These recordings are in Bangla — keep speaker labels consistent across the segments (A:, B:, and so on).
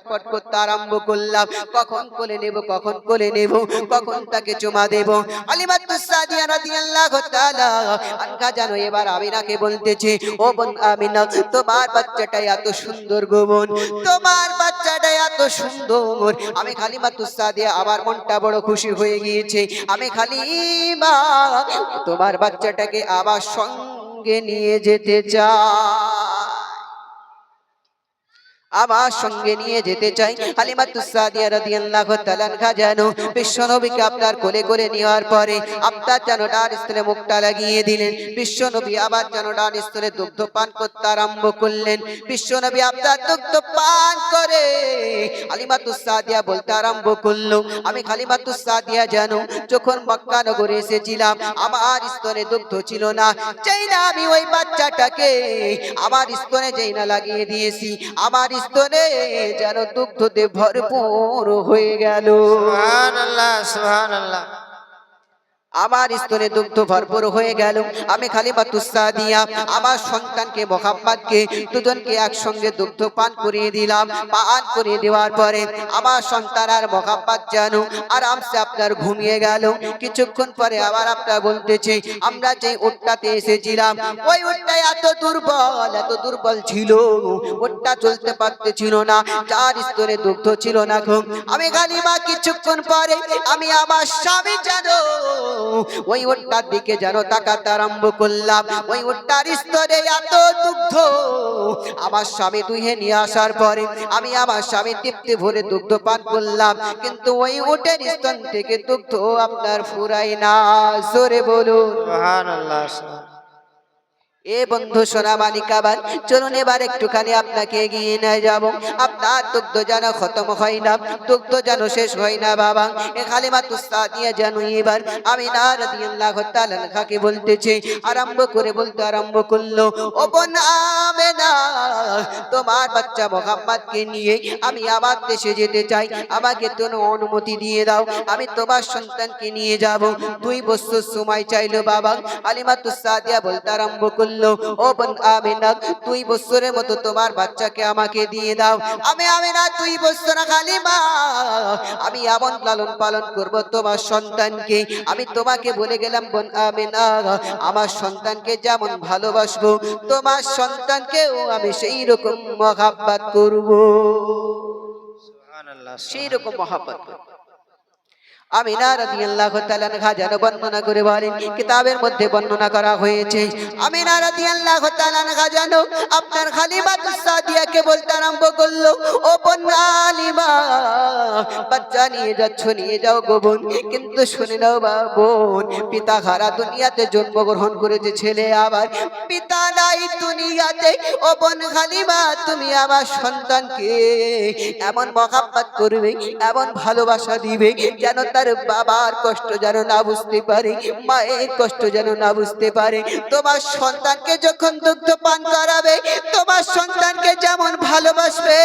A: ছটফট করতে আরম্ভ করলাম, কখন কোলে নেব, কখন কোলে নেব, কখন তাকে চুমা দেব। হালিমাতুস সাদিয়া রাদিয়াল্লাহু তাআলা আনহা যেন এবার আমিনাকে বলতেছে, ও বোন আমিনা, তোমার বাচ্চাটা এত সুন্দর গো বোন, তোমার বাচ্চাটা এত সুন্দর। আমি হালিমাতুস সাদিয়া, আমার মনটা বড় খুশি হয়ে গিয়েছে। আমি হালিমা তোমার বাচ্চাটাকে আবার সঙ্গে নিয়ে যেতে চাই, আমার সঙ্গে নিয়ে যেতে চাই। হালিমাতুস সাদিয়া রাদিয়াল্লাহু তাআলা আনহা যেন বিশ্বনবীকে আপনার কোলে করে নেওয়ার পরে আপনার যেন ডান স্তনে মুখটা লাগিয়ে দিলেন। বিশ্বনবী আবার যেন ডান স্তনে দুগ্ধ পান করতে আরম্ভ করলেন। বিশ্বনবী আপনার দুগ্ধ পান করে হালিমাতুস সাদিয়া বলতে আরম্ভ করলো, আমি হালিমাতুস সাদিয়া যেন যখন মক্কা নগরে এসেছিলাম আমার স্তনে দুগ্ধ ছিল না, যেই না আমি ওই বাচ্চাটাকে আমার স্তনে যেই না লাগিয়ে দিয়েছি, আমার স্তনে যেন দুগ্ধতে ভরপুর হয়ে গেল।
B: সুবহানাল্লাহ, সুবহানাল্লাহ।
A: আমার স্তনে দুগ্ধ ভরপুর হয়ে গেল। আমি হালিমাতুস সাদিয়া আমার সন্তানকে মুহাম্মদকে দুজনকে একসঙ্গে দুগ্ধ পান করিয়ে দিলাম। পান করিয়ে দেওয়ার পরে আমার সন্তান আর মুহাম্মদ যেন আরামসে আপনার ঘুমিয়ে গেল। কিছুক্ষণ পরে আবার আপনার বলতেছে, আমরা যে উটটাতে এসেছিলাম ওই উটটা এত দুর্বল ছিল, উটটা চলতে পারতেছিল না, যার স্তনে দুগ্ধ ছিল না। আমি হালিমা কিছুক্ষণ পরে আমি আমার স্বামী যেন ওই উটটার দিকে যেন তাকাতে আরম্ভ করলাম। ওই উটটার স্তরে এত দুগ্ধ, আমার স্বামী দুহে নিয়ে আসার পরে আমি আমার স্বামী তৃপ্তি ভরে দুগ্ধ পান করলাম, কিন্তু ওই উটের স্তন থেকে দুগ্ধ আপনার ফুরাই না। জোরে বলুন
B: সুবহানাল্লাহ।
A: এ বন্ধু সোনা মানিকাবান, চলুন এবার একটুখানি আপনাকে এগিয়ে নিয়ে যাব। আপনার দুগ্ধ যেন খতম হয় না, দুগ্ধ যেন শেষ হয় না বাবা। এ হালিমাতুস সাদিয়া যেন এবার আমিনা রাদিয়াল্লাহু তাআলা আনহাকে বলতেছে, আরম্ভ করে বলতে আরম্ভ করলো, ও বোন আমিনা, তোমার বাচ্চা মুহাম্মদকে নিয়ে আমি আমার দেশে যেতে চাই, আমাকে তুমি অনুমতি দিয়ে দাও, আমি তোমার সন্তানকে নিয়ে যাব। 2 বছর সময় চাইলো বাবা। হালিমাতুস সাদিয়া বলতে আরম্ভ করলো, ও বোন আমিনা, 2 বছরের মতো তোমার বাচ্চাকে আমাকে দিয়ে দাও। আমি আমিনা 2 বছর হালিমা আমি এমন লালন পালন করব তোমার সন্তানকে, আমি তোমাকে বলে গেলাম বোন আমিনা, আমার সন্তানকে যেমন ভালোবাসবো তোমার সন্তানকেও আমি সেই রকম মহব্বত করব,
B: সুবহানাল্লাহ,
A: সেই রকম মহব্বত করব। আমিনা রাদিয়াল্লাহু তাআলা আনহা যেন বর্ণনা করে বলেন, কিতাবের মধ্যে বর্ণনা করা হয়েছে, আমিনা রাদিয়াল্লাহু তাআলা আনহা যেন আপনার হালিমাতুস সাদিয়াকে বলতে আরম্ভ করলো, ও বোন হালিমা, বাচ্চা নিয়ে যাচ্ছ, নিয়ে যাও গো বোন, কিন্তু শুনে নাও বোন, পিতা হারা দুনিয়াতে জন্মগ্রহণ করেছে ছেলে, আবার পিতা নাই দুনিয়াতে। ও বোন হালিমা, তুমি আমার সন্তানকে এমন মহব্বত করবে, এমন ভালোবাসা দিবে যেন তার বাবার কষ্ট যেন না বুঝতে পারে, মায়ের কষ্ট যেন না বুঝতে পারে। তোমার সন্তানকে যখন দুগ্ধ পান করাবে, তোমার সন্তানকে যেমন ভালোবাসবে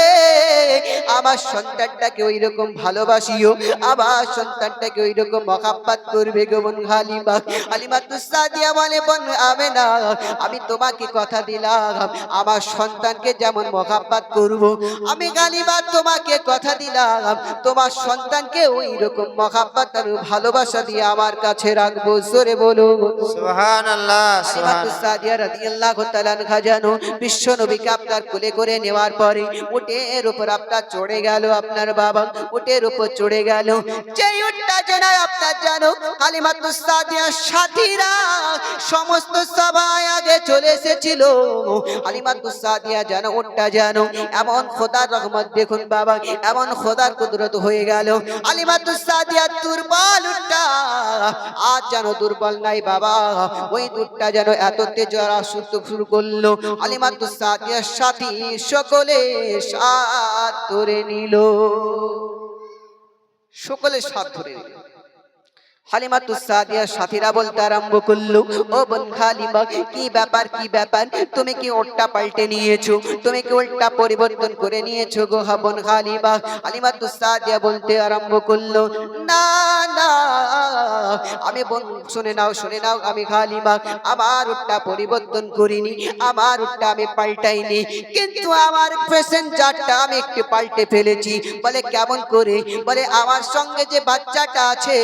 A: আমার সন্তানটাকে ওই রকম ভালোবাসিও, আমার সন্তানটাকে ওই রকম মহব্বত করবে গো বোন হালিমা। হালিমাতুস সাদিয়া বলে, বোন আমিনা, আমি তোমাকে কথা দিলাম আমার সন্তানকে যেমন মহব্বত করব, আমি হালিমা তোমাকে কথা দিলাম তোমার সন্তানকে ওই রকম মহব্বত আর ভালোবাসা দিয়ে আমার কাছে রাখবো। জোরে বলুন
B: সুবহানাল্লাহ,
A: হালিমাতুস সাদিয়া রাদিয়াল্লাহু তাআলা আনহা যেন বিশ্ব নবীকে আপনার কোলে করে নেওয়ার পরে উটের উপর আপনার চড়ে গেল, আপনার বাবা উটের উপর চড়ে গেল। যেই উটটা যেন আপনার জানো হালিমাতুস সাদিয়ার সাথীরা সমস্ত সবাই আগে চলে এসেছিল, হালিমাতুস সাদিয়া যেন উটটা যেন এমন খোদার রহমত, দেখুন বাবা, এমন খোদার কুদরত হয়ে গেল। হালিমাতুস সাদিয়া দুর্বল উটটা আজ যেন দুর্বল নাই বাবা, ওই দুধটা যেন এত তেজ আসতে শুরু করলো। হালিমাতুস সাদিয়ার সাথী সকলে সাথ ধরে নিল, সকলে সাথ ধরে নিল। হালিমাতুস সাদিয়ার সাথীরা বলতে আরম্ভ করলো, ও বোন হালিমা, কি ব্যাপার, তুমি কি ওটটা পাল্টে নিয়েছো, তুমি কি উল্টা পরিবর্তন করে নিয়েছো গো বোন হালিমা? হালিমাতুস সাদিয়া বলতে আরম্ভ করলো, না না, আমি বোন, শুনে নাও, আমি হালিমা আমার উটটা পরিবর্তন করিনি, আমার উটটা আমি পাল্টাইনি, কিন্তু আমার প্যাসেঞ্জারটা আমি একটু পাল্টে ফেলেছি। বলে কেমন করে? বলে আমার সঙ্গে যে বাচ্চাটা আছে,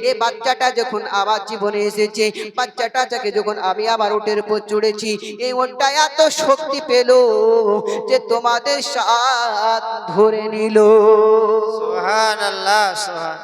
A: এই বাচ্চাটা যখন আমার জীবনে এসেছে, বাচ্চাটাকে যখন আমি আমার উটের উপর চড়েছি, এই উটটা এত শক্তি পেল যে তোমাদের সাথ ধরে নিল।
B: সুবহানাল্লাহ সুবহান।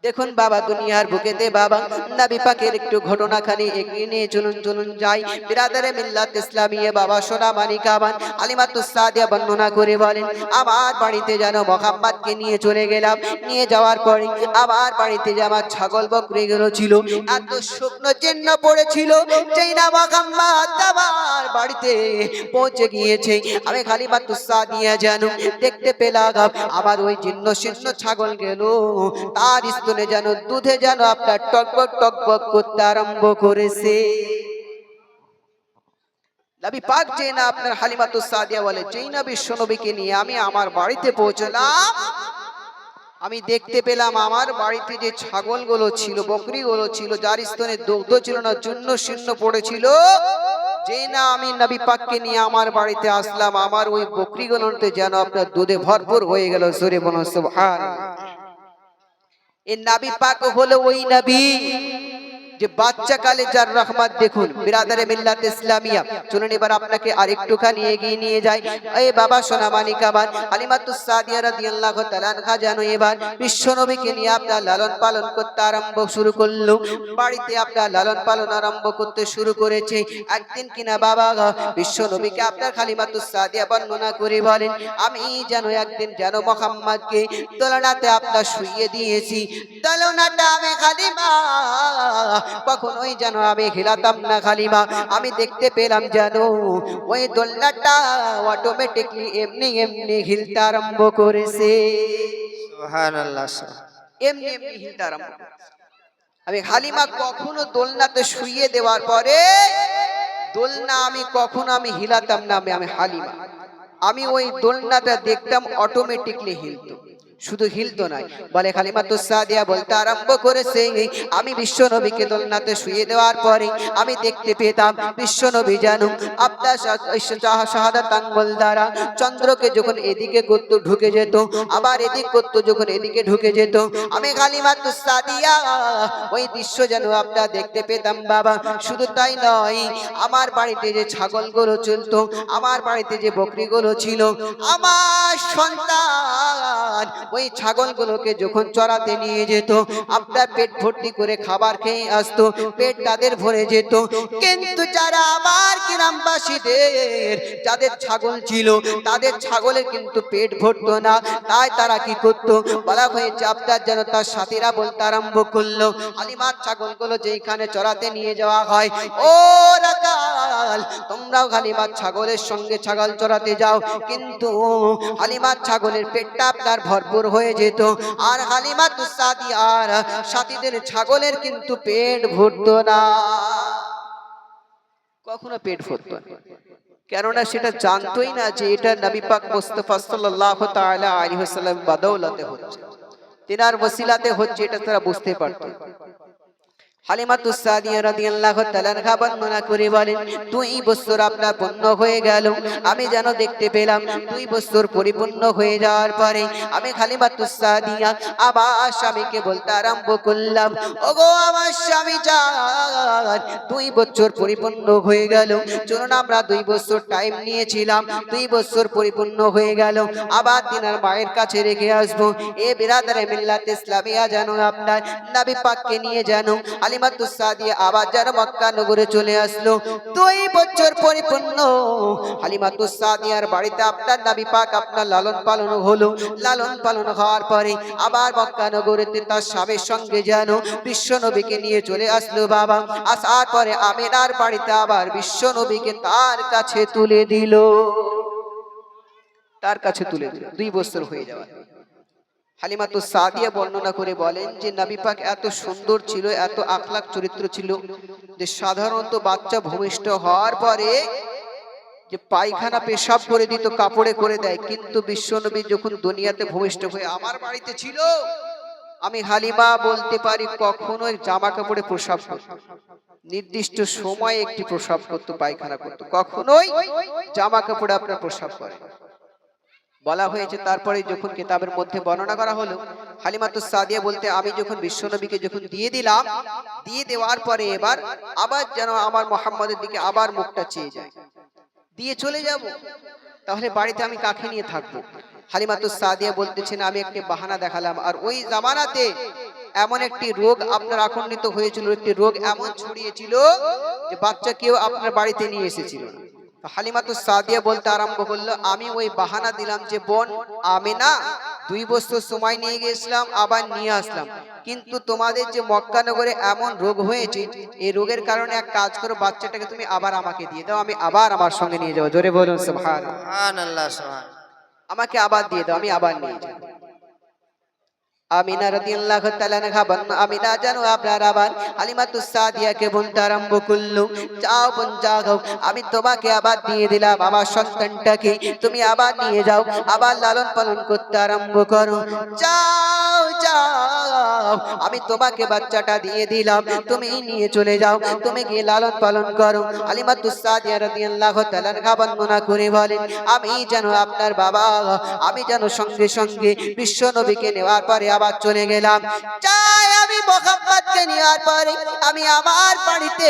A: দেখুন বাবা, দুনিয়ার বুকেতে বাবা নবী পাকের একটু ঘটনাখানি এগিয়ে নিয়ে চলুন যাই। বিরাদারে মিল্লাত ইসলামিয়ে বাবা সোনা মানিকাবান হালিমাতুস সাদিয়া বর্ণনা করে বলেন, আমার বাড়িতে যেন মুহাম্মদকে নিয়ে চলে গেলাম। নিয়ে যাওয়ার পরে আমার বাড়িতে যে আমার ছাগল বকরিগুলো ছিল, এত শুকনো চিহ্ন পড়েছিল, যেই না মুহাম্মদ আমার বাড়িতে পৌঁছে গিয়েছে, আমি হালিমাতুস সাদিয়া যেন দেখতে পেলাম আমার ওই জীর্ণ শীর্ণ ছাগল গেল, তার স্তনে যেন দুধে যেন আপনার টকবক করতে আরম্ভ করেছে। নবী পাক যে না আপনার হালিমাতুস সাদিয়া বলে, যেই না বিশ্ব নবীকে নিয়ে আমি আমার বাড়িতে পৌঁছলাম, আমি দেখতে পেলাম আমার বাড়িতে যে ছাগলগুলো ছিল, বকরিগুলো ছিল, যার স্তনে দুগ্ধ ছিল না, চূর্ণ শীর্ণ পড়েছিল, যে না আমি নবী পাককে নিয়ে আমার বাড়িতে আসলাম, আমার ওই বকরিগুলোতে যেন আপনার দুধে ভরপুর হয়ে গেল। সূরা বলুন সুবহানাল্লাহ। এই নবী পাক হলো ওই নবী যে বাচ্চা কালে যার রহমত। দেখুন বিরাদারে মিল্লাত ইসলামিয়া, চলুন এবার আপনাকে আরেকটুখানি এগিয়ে নিয়ে যাই। এই বাবা সোনা মানিকাবান হালিমাতুস সাদিয়া রাদিয়াল্লাহু তাআলা আনহা যেন এবার বিশ্ব নবীকে নিয়ে আপনার লালন পালন করতে আরম্ভ শুরু করলো। বাড়িতে আপনার লালন পালন আরম্ভ করতে শুরু করেছে। একদিন কিনা বাবা বিশ্ব নবীকে আপনার হালিমাতুস সাদিয়া বর্ণনা করে বলেন, আমি যেন একদিন যেন মুহাম্মদকে দোলনাতে আপনার শুইয়ে দিয়েছি, দোলনাটা আমি হালিমা কখনোই যেন আমি হিলাতাম না হালিমা। আমি দেখতে পেলাম যেন ওই দোলনাটা অটোমেটিকলি এমনি হিলতে আরম্ভ করেছে,
B: সুবহানাল্লাহ।
A: এমনি হিলতে আরম্ভ করেছে। আমি হালিমা কখনো দোলনাতে শুইয়ে দেওয়ার পরে দোলনা আমি কখনো আমি হিলাতাম না, আমি হালিমা, আমি ওই দোলনাটা দেখতাম অটোমেটিকলি হিলতো। শুধু হিলতো নয়, বলে হালিমাতুস সাদিয়া বলতে আরম্ভ করেছে, আমি বিশ্ব নবীকে দোলনাতে শুয়ে দেওয়ার পরে আমি দেখতে পেতাম বিশ্ব নবী যেন আপনার শাহাদাত আঙ্গুল দ্বারা চন্দ্রকে যখন এদিকে করত ঢুকে যেত, আবার এদিক করত যখন এদিকে ঢুকে যেত, আমি হালিমাতুস সাদিয়া ওই দৃশ্য যেন আপনার দেখতে পেতাম বাবা। শুধু তাই নয়, আমার বাড়িতে যে ছাগলগুলো চলতো, আমার বাড়িতে যে বকরিগুলো ছিল, আমার সন্তান ওই ছাগলগুলোকে যখন চড়াতে নিয়ে যেত, আপনার পেট ভর্তি করে খাবার খেয়ে আসতো, পেট তাদের ভরে যেত। কিন্তু যারা আমার গ্রামবাসীদের যাদের ছাগল ছিল, তাদের ছাগলের কিন্তু পেট ভরতো না। তাই তারা কি করতো, বলা হয়েছে আপনার যেন তার সাথীরা বলতে আরম্ভ করলো, হালিমার ছাগলগুলো যেখানে চড়াতে নিয়ে যাওয়া হয়, ও রাকাল তোমরাও হালিমার ছাগলের সঙ্গে ছাগল চড়াতে যাও। কিন্তু হালিমার ছাগলের পেটটা আপনার ভরপুর হয়ে যেত, আর হালিমাতুস সাদিয়ার সাথীদের ছাগলের কিন্তু পেট ভরতো না, কখনো পেট ভরতো না। কেননা সেটা জানতোই না যে এটা নবী পাক মুস্তাফা সাল্লাল্লাহু তাআলা আলাইহি ওয়াসাল্লাম বদৌলতে হচ্ছে, তিনার ওসিলাতে হচ্ছে, এটা তারা বুঝতে পারতো। হালিমাতুস সাদিয়া রাদিয়াল্লাহু তাআলা আনহা বর্ণনা করে বলেন, 2 বছর আপনার পূর্ণ হয়ে গেল, আমি যেন দেখতে পেলাম 2 বছর পরিপূর্ণ হয়ে যাওয়ার পরে আমি হালিমাতুস সাদিয়া আবার স্বামীকে বলতে আরম্ভ করলাম, ওগো আমার স্বামী জান, 2 বছর পরিপূর্ণ হয়ে গেল, চলুন আমরা 2 বছর টাইম নিয়েছিলাম, 2 বছর পরিপূর্ণ হয়ে গেল, আবার তিনার মায়ের কাছে রেখে আসবো। এ বিরাদারে মিল্লাত ইসলামিয়া যেন আপনার নবী পাককে নিয়ে যেন হালিমাতুস সাদিয়া আবার যেন মক্কা নগরে চলে আসলো। 2 বছর পরিপূর্ণ হালিমাতুস সাদিয়ার বাড়িতে আপনার নবী পাক আপনার লালন পালন হলো। লালন পালন হওয়ার পরে আবার মক্কা নগরেতে তার স্বামীর সঙ্গে যেন বিশ্ব নবীকে নিয়ে চলে আসলো বাবা। আসার পরে আমিনার বাড়িতে আবার বিশ্ব নবীকে তার কাছে তুলে দিল, তার কাছে তুলে দিল। 2 বছর হয়ে যাওয়া, হালিমাতুস সাদিয়া বর্ণনা করে বলেন যে নবী পাক এত সুন্দর ছিল, এত আখলাক চরিত্র ছিল যে সাধারণত বাচ্চা ভূমিষ্ঠ হওয়ার পরে যে পায়খানা পেশাব করে দিত, কাপড়ে করে দেয়, কিন্তু বিশ্বনবী যখন দুনিয়াতে ভূমিষ্ঠ হয়ে আমার বাড়িতে ছিল, আমি হালিমা বলতে পারি কখনোই জামা কাপড়ে প্রসাব করত, নির্দিষ্ট সময়ে একটি প্রসাব করত, পায়খানা করত, কখনোই জামা কাপড়ে আপনার প্রসাব করে বলা হয়েছে। তারপরে যখন কিতাবের মধ্যে বর্ণনা করা হলো, হালিমাতুস সাদিয়া বলতে আমি যখন বিশ্বনবীকে যখন দিয়ে দিলাম, দিয়ে দেওয়ার পরে এবার আবার যেন আমার মোহাম্মদের দিকে আবার মুখটা চেয়ে যায়, দিয়ে চলে যাব, তাহলে বাড়িতে আমি কাকে নিয়ে থাকবো? হালিমাতুস সাদিয়া বলতেছেন আমি একটি বাহানা দেখালাম, আর ওই জামানাতে এমন একটি রোগ আপনার আকন্নিত হয়েছিল, একটি রোগ এমন ছড়িয়েছিল যে বাচ্চা কেউ আপনার বাড়িতে নিয়ে এসেছিল না। হালিমাতুস সাদিয়া বলতে আরম্ভ করলো, আমি ওই বাহানা দিলাম যে বোন আমিনা 2 বছর সময় নিয়ে গেছিলাম, আবার নিয়ে আসলাম, কিন্তু তোমাদের যে মক্কা নগরে এমন রোগ হয়েছে, এই রোগের কারণে এক কাজ করো, বাচ্চাটাকে তুমি আবার আমাকে দিয়ে দাও, আমি আবার আমার সঙ্গে নিয়ে যাবো। জোরে বলুন সুবহানাল্লাহ।
B: সুবহানাল্লাহ, সুবহান।
A: আমাকে আবার দিয়ে দাও, আমি আবার নিয়ে যাবো। আমিনা রাদিয়াল্লাহু তাআলা আনহা আমিনা জানো আপনার আবার হালিমাতুস সাদিয়াকে বলতে আরম্ভ করলো, যাও বোন যাও, আমি তোমাকে আবার দিয়ে দিলাম আমার সন্তানটাকে, তুমি আবার নিয়ে যাও, আবার লালন পালন করতে আরম্ভ করো, যাও যাও, আমি তোমাকে বাচ্চাটা দিয়ে দিলাম, তুমি নিয়ে চলে যাও, তুমি গিয়ে লালন পালন করো। হালিমাতুস সাদিয়া রাদিয়াল্লাহু তাআলা আনহা বর্ণনা করে বলেন, আমি যেন আপনার বাবা, আমি যেন সঙ্গে সঙ্গে বিশ্ব নবীকে নেওয়ার পরে আবার চলে গেলাম, চাই আমি মুহাম্মদকে নেওয়ার পরে আমি আমার বাড়িতে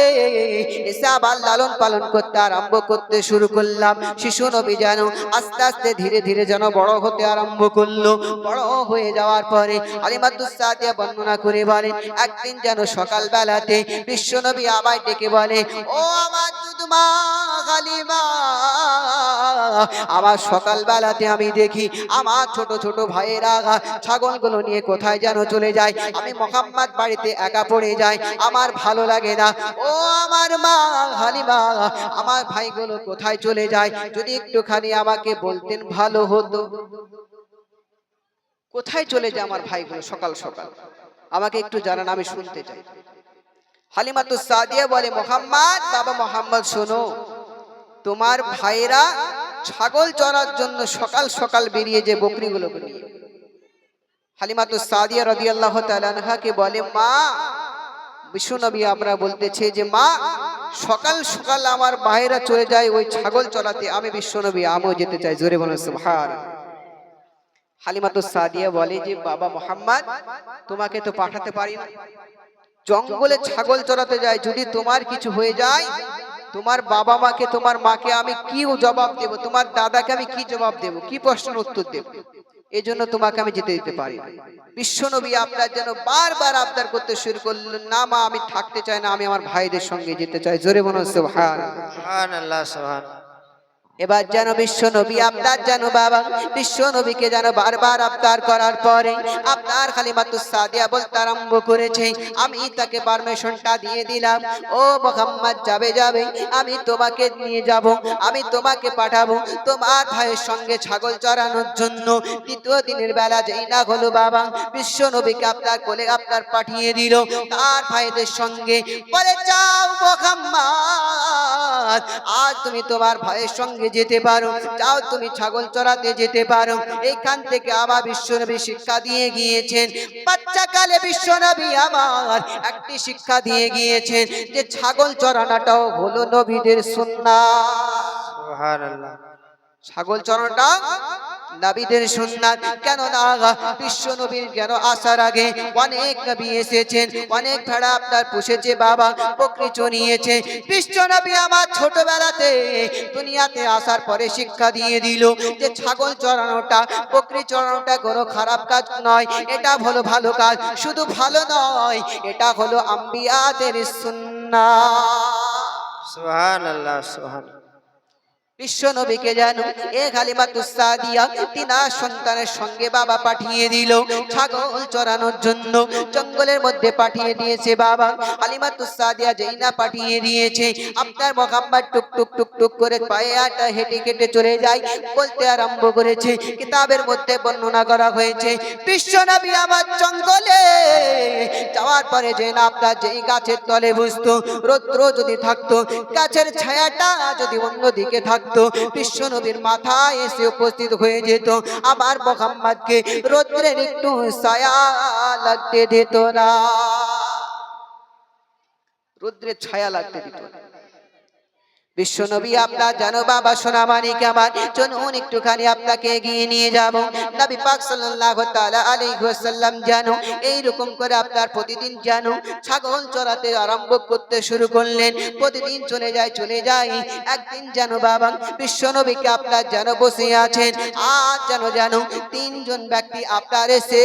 A: এসে আবার লালন পালন করতে আরম্ভ করতে শুরু করলাম। শিশু নবী যেন আস্তে আস্তে ধীরে ধীরে যেন বড় হতে আরম্ভ করলো। বড় হয়ে যাওয়ার পরে হালিমাতুস সাদিয়া বর্ণনা করে বলেন, একদিন যেন সকাল বেলাতে বিশ্ব নবী আবার ডেকে বলে, ও আমার দুধমা হালিমা, আবার সকাল বেলাতে আমি দেখি আমার ছোট ছোট ভাইয়েরা ছাগলগুলো নিয়ে কোথায় যেন চলে যায়, আমি মুহাম্মদ বাড়িতে একা পড়ে যাই, আমার ভালো লাগে না। ও আমার মা হালিমা, আমার ভাইগুলো কোথায় চলে যায়, যদি একটুখানি আমাকে বলতেন ভালো হতো। কোথায় চলে যায় আমার ভাইগুলো সকাল সকাল, আমাকে একটু জানান, আমি শুনতে চাই। হালিমাতুস সাদিয়া বলে, মুহাম্মদ, বাবা মুহাম্মদ শোনো, তোমার ভাইরা ছাগল চড়ার জন্য সকাল সকাল বেরিয়ে যে বকরিগুলোকে নিয়ে। হালিমাতুস সাদিয়া রাদিয়াল্লাহু তাআলা আনহাকে বলে, মা, বিশ্বনবী আমরা বলতেছে যে মা, সকাল সকাল আমার ভাইরা চলে যায় ওই ছাগল চড়াতে, আমি বিশ্বনবী আমিও যেতে চাই। জোরে বলেন সুবহানাল্লাহ। হালিমাতুস সাদিয়া বলে যে বাবা মুহাম্মদ, তোমাকে তো পাঠাতে পারি না, জঙ্গলে ছাগল চড়াতে যায়, যদি তোমার কিছু হয়ে যায়, তোমার বাবা মাকে, তোমার মাকে আমি কি জবাব দেব, তোমার দাদাকে আমি কি জবাব দেব, কি প্রশ্নের উত্তর দেব, এই জন্য তোমাকে আমি যেতে দিতে পারি না। বিশ্বনবী আপনার যেন বারবার আবদার করতে শুরু করলেন, না মা, আমি থাকতে চাই না, আমি আমার ভাইদের সঙ্গে যেতে চাই। জোরে বলুন সুবহানাল্লাহ।
B: সুবহানাল্লাহ, সুবহান।
A: এবার যেন বিশ্বনবী আপনার যেন বাবা বিশ্বনবীকে যেন বারবার আবদার করার পরে আপনার হালিমাতুস সাদিয়া বলতে আরম্ভ করেছে, আমি তাকে পারমিশনটা দিয়ে দিলাম, ও মুহাম্মদ যাবে যাবে, আমি তোমাকে নিয়ে যাব, আমি তোমাকে পাঠাবো তোমার ভাইয়ের সঙ্গে ছাগল চড়ানোর জন্য। দ্বিতীয় দিনের বেলা যেই না হলো বাবা, বিশ্বনবীকে আপনার কোলে আপনার পাঠিয়ে দিল তার ভাইদের সঙ্গে, বলে, যাও মুহাম্মদ, আজ তুমি তোমার ভাইয়ের সঙ্গে যেতে পারো, যাও তুমি ছাগল চড়াতে যেতে পারো। এইখান থেকে আমার বিশ্বনবী শিক্ষা দিয়ে গিয়েছেন, বাচ্চাকালে বিশ্বনবী আমার একটি শিক্ষা দিয়ে গিয়েছেন যে ছাগল চড়ানোটাও হলো নবীদের সুন্নাত।
B: সুবহানাল্লাহ।
A: ছাগল চড়ানোটা নবীদের সুন্নাত। কেন না, বিশ্ব নবীর যেন আসার আগে অনেক নবী এসেছেন, অনেক ভেড়া আপনার পুষেছে বাবা, বকরি চড়িয়েছে। বিশ্ব নবী আমার ছোটবেলাতে দুনিয়াতে আসার পরে শিক্ষা দিয়ে দিল যে ছাগল চড়ানোটা, বকরি চড়ানোটা কোনো খারাপ কাজ নয়, এটা হলো ভালো কাজ। শুধু ভালো নয়, এটা হলো আম্বিয়াদের সুন্নাত।
B: সুবহানাল্লাহ, সুবহান।
A: বিশ্ব নবীকে জানো এ হালিমাতুস সাদিয়া তিনার সন্তানের সঙ্গে বাবা পাঠিয়ে দিল ছাগল চরানোর জন্য, জঙ্গলের মধ্যে পাঠিয়ে দিয়েছে বাবা। হালিমাতুস সাদিয়া যেই না পাঠিয়ে দিয়েছে, আপনার মুহাম্মদ টুক টুক টুক টুক করে পায়ে আটা হেঁটে হেঁটে চলে যায়, বলতে আরম্ভ করেছে। কিতাবের মধ্যে বর্ণনা করা হয়েছে বিশ্ব নবী আমার জঙ্গলে যাওয়ার পরে যে না আপনার যেই গাছের তলে বসতো, রৌদ্র যদি থাকতো, গাছের ছায়াটা যদি অন্যদিকে থাকতো, বিশ্ব নবীর মাথায় এসে উপস্থিত হয়ে যেত। আমার মুহাম্মদকে রৌদ্রের একটু ছায়া লাগতে দিত না, রৌদ্রের ছায়া লাগতে দিত না। বিশ্ব নবী আপনার জানো বাবা সোনা মানিক আমার, চলুন একটুখানি আপনাকে এগিয়ে নিয়ে যাব। নবী পাক সাল্লাল্লাহু তাআলা আলাইহি ওয়াসাল্লাম জানো এইরকম করে আপনার প্রতিদিন জানো ছাগল চড়াতে আরম্ভ করতে শুরু করলেন। প্রতিদিন চলে যায়। একদিন জানো বাবা বিশ্ব নবীকে আপনার জানো বসে আছেন, আর জানো তিনজন ব্যক্তি আপনার এসে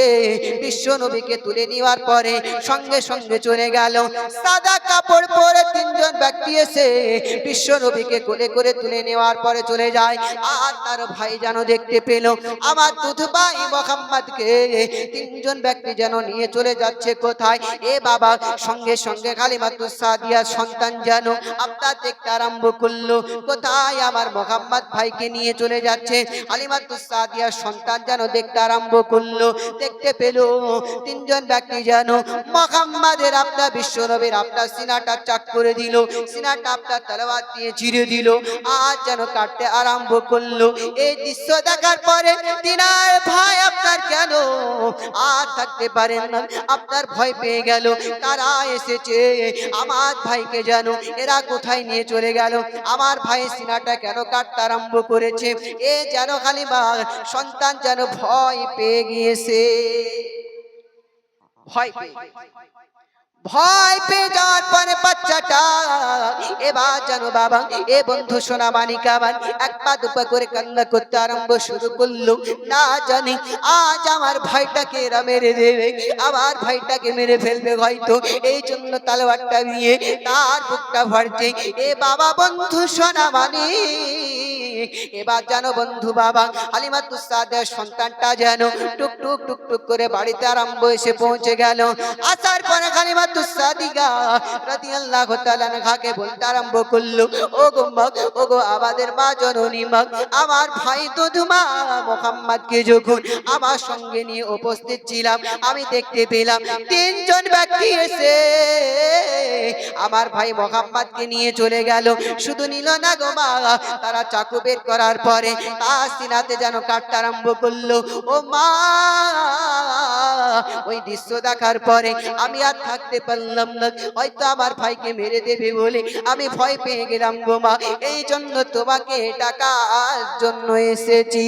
A: বিশ্ব নবীকে তুলে নেওয়ার পরে সঙ্গে সঙ্গে চলে গেল। সাদা কাপড় পরে তিনজন ব্যক্তি এসে বিশ্ব নবীকে কোলে করে তুলে নেওয়ার পরে চলে যায়। আর তার ভাই যেন দেখতে পেল আমার দুধ ভাই মুহাম্মদকে তিনজন ব্যক্তি যেন নিয়ে চলে যাচ্ছে কোথায়। এ বাবা সঙ্গে সঙ্গে হালিমাতুস সাদিয়ার সন্তান যেন আপনার দেখতে আরম্ভ করলো কোথায় আমার মুহাম্মদ ভাইকে নিয়ে চলে যাচ্ছে। হালিমাতুস সাদিয়ার সন্তান যেন দেখতে আরম্ভ করলো, দেখতে পেল তিনজন ব্যক্তি যেন মুহাম্মাদের আপনার বিশ্ব নবীর আপনার সিনাটা চাক করে দিল, সিনাটা আপনার তলোয়ার দিয়ে চিরে দিল, আর যেন কাটতে আরম্ভ করলো। এই দৃশ্য দেখার পরে তিনার ভাই আপনার কেন আর থাকতে পারেন না, আপনার ভয় পেয়ে গেল। তারা এসেছে আমার ভাইকে যেন এরা কোথায় নিয়ে চলে গেল, আমার ভাই সিনাটা কেন কাটতে আরম্ভ করেছে। এ যেন হালিমা সন্তান যেন ভয় পেয়ে গিয়েছে, ভয় পেয়ে যাওয়ার পরে বাচ্চাটা এবার জানো বাবা এ বন্ধু সোনা মানিক আমার এক পা দুপা করে কান্না করতে আরম্ভ শুরু করলো। না জানি আজ আমার ভাইটাকে এরা মেরে দেবে, আমার ভাইটাকে মেরে ফেলবে হয়তো, এই জন্য তলোয়ারটা নিয়ে তার বুকটা ভরছে। এ বাবা বন্ধু সোনা মানিক, এবার জানো বন্ধু বাবা হালিমাতুস সাদিয়ার সন্তানটা যেন টুক টুক টুক টুক করে বাড়িতে আরম্ভ এসে পৌঁছে গেল। আসার পরে হালিমাতুস সাদিয়া রাদিয়াল্লাহু তাআলা আনহাকে বলতে আরম্ভ করলো, ও গো মা, ও গো আমাদের মা জননী মা, আমার ভাই দুধমা মুহাম্মদকে যখন আমার সঙ্গে নিয়ে উপস্থিত ছিলাম, আমি দেখতে পেলাম তিনজন ব্যক্তি এসে আমার ভাই মুহাম্মদকে নিয়ে চলে গেল। শুধু নিল না গো মা, তারা চাকু বের করার পরে তার সিনাতে যেন কাটতে আরম্ভ করলো। ও মা, ওই দৃশ্য দেখার পরে আমি আর থাকতে পারলাম না, হয়তো আমার ভাইকে মেরে দেবে বলে আমি ভয় পেয়ে গেলাম গো মা, এই জন্য তোমাকে ডাকার জন্য এসেছি,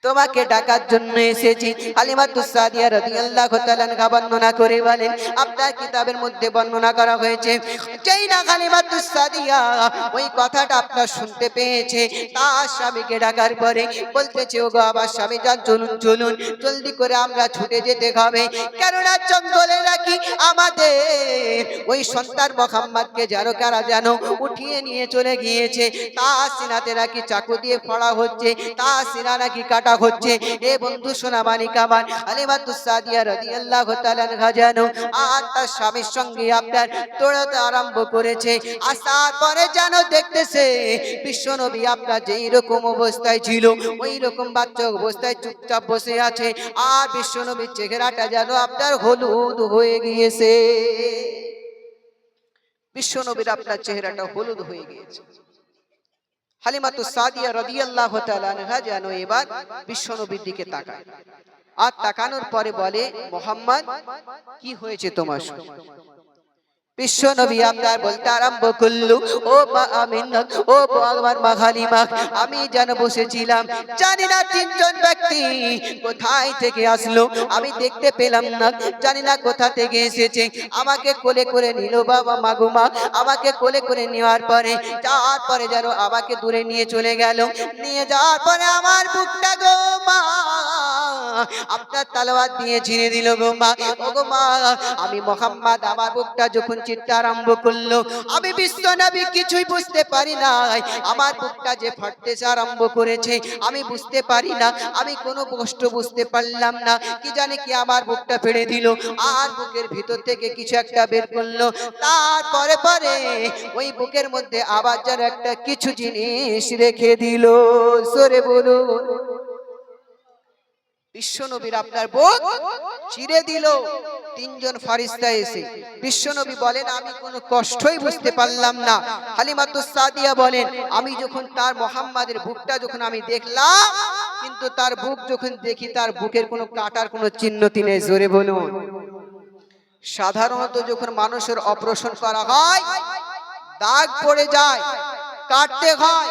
A: তোমাকে ডাকার জন্য এসেছি। হালিমাতুস সাদিয়া রাদিয়াল্লাহু তাআলা আনহা বর্ণনা করে বলেন আপনার কিতাবের মধ্যে বর্ণনা করা হয়েছে যেই না হালিমাতুস সাদিয়া ওই কথাটা আপনার শুনতে পেয়েছে, তার স্বামীকে ডাকার পরে বলতেছে, ও গো আমার স্বামী যান, চলুন চলুন জলদি করে আমরা ছুটে যেতে হবে, কেননা জঙ্গলে নাকি আমাদের ওই সন্তান মুহাম্মদকে যেন কারা যেন উঠিয়ে নিয়ে চলে গিয়েছে, তার সিনাতে নাকি চাকু দিয়ে ফাড়া হচ্ছে, তার সিনা নাকি কাটা হচ্ছে। এ বন্ধু সোনা মানিক আমার হালিমাতুস সাদিয়া রাদিয়াল্লাহু তাআলা আনহা যেন আর তার স্বামীর সঙ্গে আপনার দৌড়াতে আরম্ভ করেছে। আসার পরে যেন দেখতেছে বিশ্ব নবী আপনার যেই রকম অবস্থায় ছিল ওই রকম বাচ্চা অবস্থায় চুপচাপ বসে আছে, আর বিশ্ব নবীর চেহারাটা যেন আপনার হলুদ হয়ে গিয়েছে, বিশ্ব নবীর আপনার চেহারাটা হলুদ হয়ে গিয়েছে। হালিমাতুস সাদিয়া রাদিয়াল্লাহু তাআলা আনহা যেন এবার বিশ্ব নবীর দিকে তাকায়, আর তাকানোর পরে বলে, মুহাম্মদ কি হয়েছে তোমার সঙ্গে? বিশ্ব নবী আপনার বলতে আরম্ভ করলো, ও মা আমিনা, ও আমার মা হালিমা, আমি যেন বসেছিলাম, জানি না তিনজন ব্যক্তি কোথায় থেকে আসলো, আমি দেখতে পেলাম না, জানি না কোথা থেকে এসেছে, আমাকে কোলে করে নিল বাবা মাগুমা, আমাকে কোলে করে নেওয়ার পরে যাওয়ার পরে যেন আমাকে দূরে নিয়ে চলে গেল, নিয়ে যাওয়ার পরে আমার বুকটা গো মা আপনার তালোয়াত দিয়ে ছিঁড়ে দিল গো মা। ও গো মা, আমি মোহাম্মদ আমার বুকটা যখন চিৎতে আরম্ভ করলো, আমি বিশ্বনবী কিছুই বুঝতে পারি নাই। আমার বুকটা যে ফাটতে আরম্ভ করেছে আমি বুঝতে পারি না, আমি কোনো কষ্ট বুঝতে পারলাম না। কি জানি কি আমার বুকটা ফেড়ে দিল, আর বুকের ভিতর থেকে কিছু একটা বের করলো। তারপরে পরে ওই বুকের মধ্যে আবার যেন একটা কিছু জিনিস রেখে দিল। সরে বলুন, বিশ্বনবীর আপনার বুক চিরে দিল। তিনজন ফারিস্তা এসে বিশ্বনবী বলেন আমি কোনো কষ্টই বুঝতে পারলাম না। হালিমাতুস সাদিয়া বলেন আমি যখন তার মোহাম্মদের বুকটা যখন আমি দেখলাম, কিন্তু তার বুক যখন দেখি তার বুকের কোনো কাটার কোনো চিহ্নতি নেই। জোরে বলুন। সাধারণত যখন মানুষের অপারেশন করা হয় দাগ পড়ে যায়, কাটতে হয়,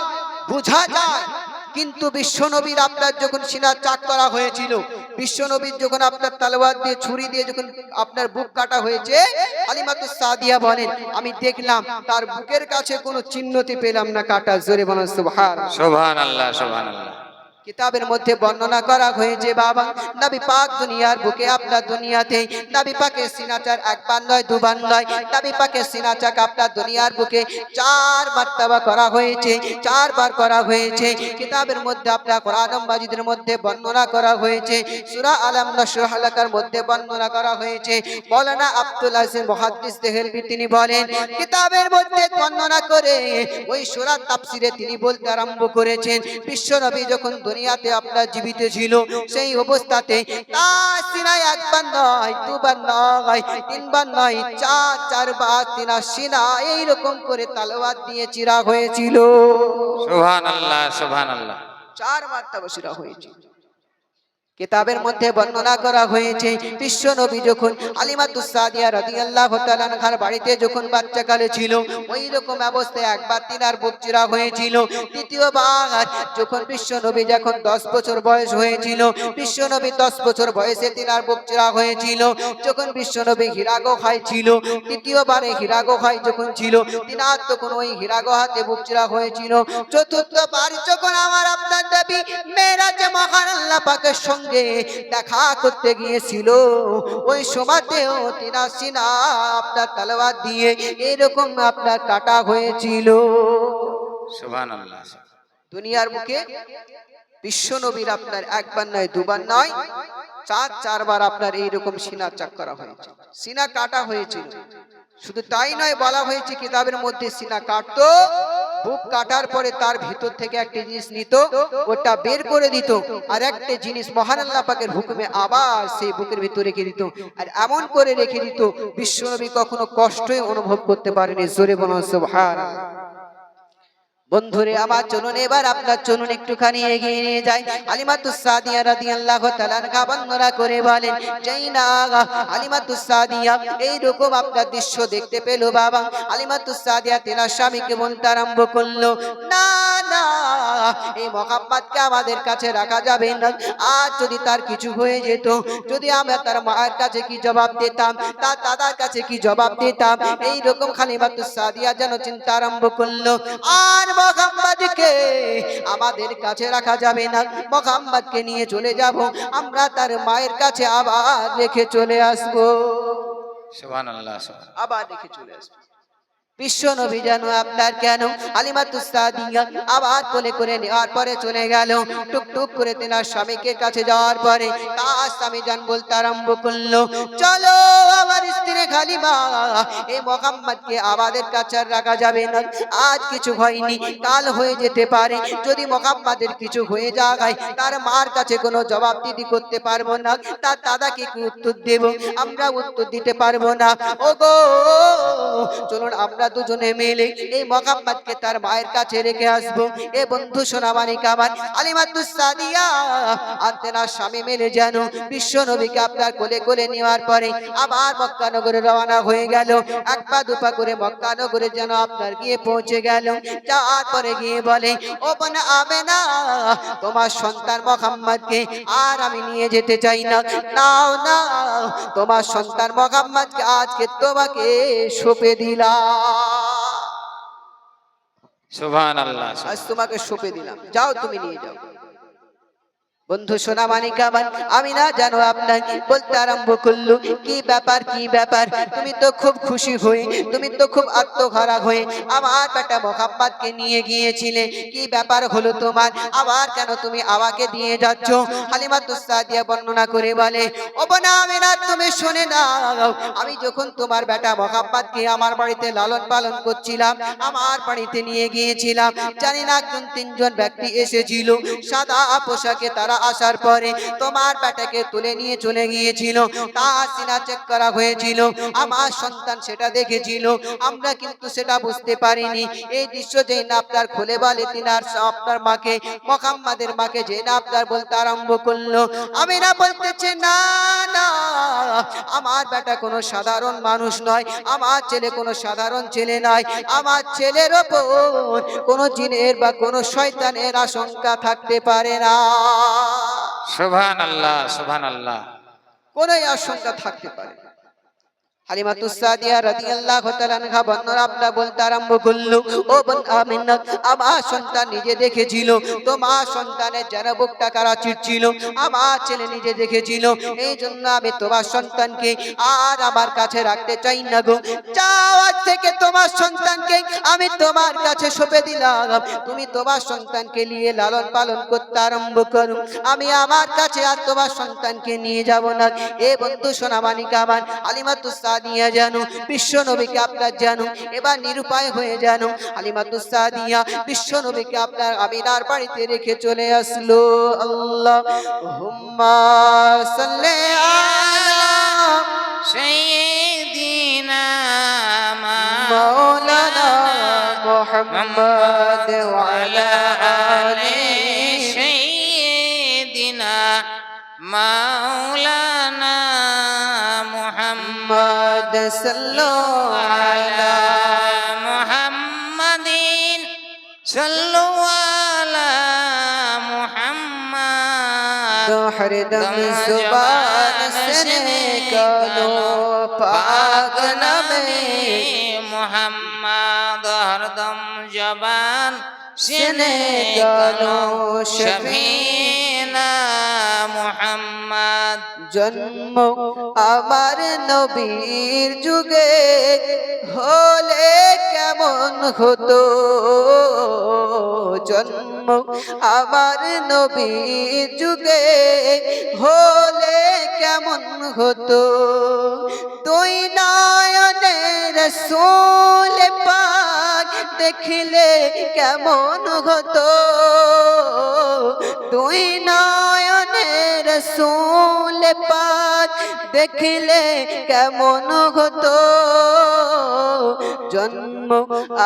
A: বোঝা যায়। কিন্তু বিশ্বনবীর আপনার যখন সিনা চাক করা হয়েছিল, বিশ্বনবীর যখন আপনার তলোয়ার দিয়ে ছুরি দিয়ে যখন আপনার বুক কাটা হয়েছে, হালিমাতুস সাদিয়া বলেন আমি দেখলাম তার বুকের কাছে কোনো চিহ্নতি পেলাম না কাটা। জোরে বলুন সুবহানাল্লাহ।
B: সুবহানাল্লাহ সুবহানাল্লাহ।
A: কিতাবের মধ্যে বর্ণনা করা হয়েছে বাবা নবী পাক দুনিয়ার বুকে আপনার দুনিয়াতে নবী পাকের সিনাচার একবার নয় দুবার নয়, নবী পাকের সিনাচাক আপনার দুনিয়ার বুকে 4 মারতবা করা হয়েছে, 4 বার করা হয়েছে। কিতাবের মধ্যে আপনার কোরআন মাজিদের মধ্যে বর্ণনা করা হয়েছে, সূরা আলাম নাশরাহ লাকার মধ্যে বর্ণনা করা হয়েছে। মাওলানা আব্দুল আজিজ মুহাদ্দিস দেহলভী তিনি বলেন কিতাবের মধ্যে বর্ণনা করে ওই সূরা তাফসিরে তিনি বলতে আরম্ভ করেছেন বিশ্বনবী যখন দুনিয়াতে আপনার জীবিত ছিল সেই অবস্থাতে তার সিনায় একবার নয় দুবার নয় তিনবার নয় 4 বার তিনার সিনা এইরকম করে তলোয়ার দিয়ে চিরা হয়েছিল।
B: সুবহানাল্লাহ সুবহানাল্লাহ।
A: 4 মারতবা চিরা হয়েছিল। কিতাবের মধ্যে বর্ণনা করা হয়েছে বিশ্বনবী যখন হালিমাতুস সাদিয়া রাদিয়াল্লাহু তাআলা আনহার বাড়িতে যখন বাচ্চাকালে ছিল ওই রকম অবস্থায় একবার তিনার বুক চিরা হয়েছিল। দ্বিতীয়বার যখন বিশ্বনবী যখন 10 বছর বয়স হয়েছিল, বিশ্বনবী 10 বছর বয়সে তিনার বুক চিরা হয়েছিল। যখন বিশ্বনবী হীরা গুহায় ছিল, তৃতীয়বারে হীরা গুহায় যখন ছিল তিনার তখন ওই হীরা গুহাতে বুক চিরা হয়েছিল। চতুর্থবার যখন আমার আপনার নবী মেরাজে মহান আল্লাহ পাকের সঙ্গে দেখা করতে গিয়েছিল ওই সময়তেও তিনার সিনা আপনার তলোয়ার দিয়ে এরকম আপনার কাটা হয়েছিল।
B: সুবহানাল্লাহ।
A: দুনিয়ার বুকে বিশ্বনবীর আপনার একবার নয় দুবার নয় 4 বার আপনার এইরকম সিনা চাক করা হয়েছে, সিনা কাটা হয়েছিল। শুধু তাই নয়, বলা হয়েছে কিতাবের মধ্যে সিনা কাটতো, বুক কাটার পরে তার ভিতর থেকে একটা জিনিস নিত, ওটা বের করে দিত, আর একটা জিনিস মহান আল্লাহ পাকের হুকুমে আবার সেই বুকের ভিতরে রেখে দিত। আর এমন করে রেখে দিত বিশ্বনবী কখনো কষ্টই অনুভব করতে পারেনি। জোরে বলুন সুবহানাল্লাহ। বন্ধুরে আমার চলুন এবার আপনার চলুন একটুখানি এগিয়ে নিয়ে যাই। হালিমাতুস সাদিয়া রাদিয়াল্লাহু তাআলা আনহা বর্ণনা করে বলেন যেই না হালিমাতুস সাদিয়া এই রকম আপনার দৃশ্য দেখতে পেল বাবা, হালিমাতুস সাদিয়া তেনার স্বামীকে বলতে আরম্ভ করলো না না এই মুহাম্মদকে আমাদের কাছে রাখা যাবে না। আর যদি তার কিছু হয়ে যেত, যদি আমরা তার মায়ের কাছে কি জবাব দিতাম, তার দাদার কাছে কি জবাব দিতাম, এই রকম হালিমাতুস সাদিয়া যেন চিন্তা আরম্ভ করলো। আর মুহাম্মদকে আমাদের কাছে রাখা যাবে না, মুহাম্মদকে নিয়ে চলে যাব, আমরা তার মায়ের কাছে আবার রেখে চলে আসবো।
B: সুবহানাল্লাহ।
A: আবার রেখে চলে আসবো। বিশ্বনবী যেন আপনার কেন হালিমাতুস সাদিয়া আবার কোলে করে নেওয়ার পরে চলে গেল। টুকটুক করে তেনার স্বামীকে কাছে যাওয়ার পরে তার স্বামী জান বলতে আরম্ভ করলো চলো আমার স্ত্রী হালিমা, এই মুহাম্মদকে আমাদের কাছে আর রাখা যাবে না। আজ কিছু হয়নি, কাল হয়ে যেতে পারে। যদি মুহাম্মদের কিছু হয়ে যায় তার মার কাছে কোনো জবাবদিহি করতে পারবো না, তার দাদাকে কি উত্তর দেব, আমরা উত্তর দিতে পারবো না। ওগো চলুন আমরা দুজনে মিলে এই মুহাম্মদকে তার মায়ের কাছে রেখে আসবো। এ বন্ধু সোনামানিক আমার হালিমাতুস সাদিয়া আর তেনার স্বামী মিলে যেন বিশ্বনবীকে আপনার কোলে কোলে নেওয়ার পরে আবার মক্কা নগরে রওনা হয়ে গেল। এক পা দুপা করে মক্কা নগরে যেন আপনার গিয়ে পৌঁছে গেল। যাওয়ার পরে গিয়ে বলে ও বোন আমেনা, তোমার সন্তান মুহাম্মদকে আর আমি নিয়ে যেতে চাই না, নাও না তোমার সন্তান মুহাম্মদকে আজকে তোমাকে সঁপে দিলাম।
B: সুবহানাল্লাহ।
A: আজ তোমাকে সঁপে দিলাম, যাও তুমি নিয়ে যাও। বন্ধু সোনা মানিক আমার আমিনা জানো আপনার বলতে আরম্ভ করলো, কি ব্যাপার কি ব্যাপার, তুমি তো খুব খুশি হয়ে, তুমি তো খুব আত্মহারা হয়ে আমার বেটা মোহাম্মদকে নিয়ে গিয়েছিলে, কি ব্যাপার হলো তোমার, আবার কেন তুমি আমাকে দিয়ে যাচ্ছ? হালিমাতুস সাদিয়া বর্ণনা করে বলে, ও বোন আমিনা তুমি শুনে নাও, আমি যখন তোমার বেটা মোহাম্মদকে আমার বাড়িতে লালন পালন করছিলাম, আমার বাড়িতে নিয়ে গিয়েছিলাম, জানি না কোন তিনজন ব্যক্তি এসেছিল সাদা পোশাকে, তারা আসার পরে তোমার বেটাকে তুলে নিয়ে চলে গিয়েছিল, তার সিনা চেক করা হয়েছিল, আমার সন্তান সেটা দেখেছিল, আমরা কিন্তু সেটা বুঝতে পারিনি। এই দৃশ্য যেই না আপনার খুলে বলে তিনার আপনার মাকে, মুহাম্মাদের মাকে যে না আপনার বলতে আরম্ভ করলো, আমি না বলতেছে না না, আমার বেটা কোনো সাধারণ মানুষ নয়, আমার ছেলে কোনো সাধারণ ছেলে নয়, আমার ছেলের ওপর কোনো জিনের বা কোনো শয়তানের আশঙ্কা থাকতে পারে না,
B: সুবহানাল্লাহ সুবহানাল্লাহ।
A: কোন আশঙ্কা থাকতে পারে না। হালিমাতুস সাদিয়া রাদিয়াল্লাহু তাআলা আনহা বর্ণনা আপনার বলতে আরম্ভ করলো, ও বোন আমিনা আমার সন্তান নিজে দেখেছিল, তোমার সন্তানের যেন বুকটা কারা চিরছিল, আমার ছেলে নিজে দেখেছিল, এই জন্য আমি তোমার সন্তানকে আর আমার কাছে রাখতে চাই না গো, যাও আজ থেকে তোমার সন্তানকে আমি তোমার কাছে সঁপে দিলাম, তুমি তোমার সন্তানকে নিয়ে লালন পালন করতে আরম্ভ করো, আমি আমার কাছে আর তোমার সন্তানকে নিয়ে যাব না। এ বন্ধু সোনা মানিক আমার হালিমাতুস সাদিয়া জানো বিশ্ব নবীকে আপনার জানো এবার নিরুপায় হয়ে জানো, হালিমাতুস সাদিয়া বিশ্ব নবীকে আপনার আমিনার বাড়িতে রেখে চলে আসলো। আল্লাহুম্মা সাল্লি আলা
B: সাইয়্যিদিনা
A: মাওলানা মুহাম্মদ ওয়া আলা আলি
B: সাইয়্যিদিনা মাওলানা
A: মুহাম্মদ সাল্লাল্লাহু আলা
B: মুহাম্মাদিন সাল্লু আলা মুহাম্মাদ
A: হরদম সুবান সে কালো পাক নামে
B: মুহাম্মাদ হরদম জবান
A: সিনে কালো
B: শফিনা মুহাম্মাদ।
A: জন্ম আমার নবীর যুগে হলে কেমন হতো, জন্ম আমার নবীর যুগে হলে কেমন হতো, তুই নয়নের রাসূল পাক দেখলে কেমন হতো, তুই নয়নের রাসূল পাক দেখলে কেমন হতো, জন্ম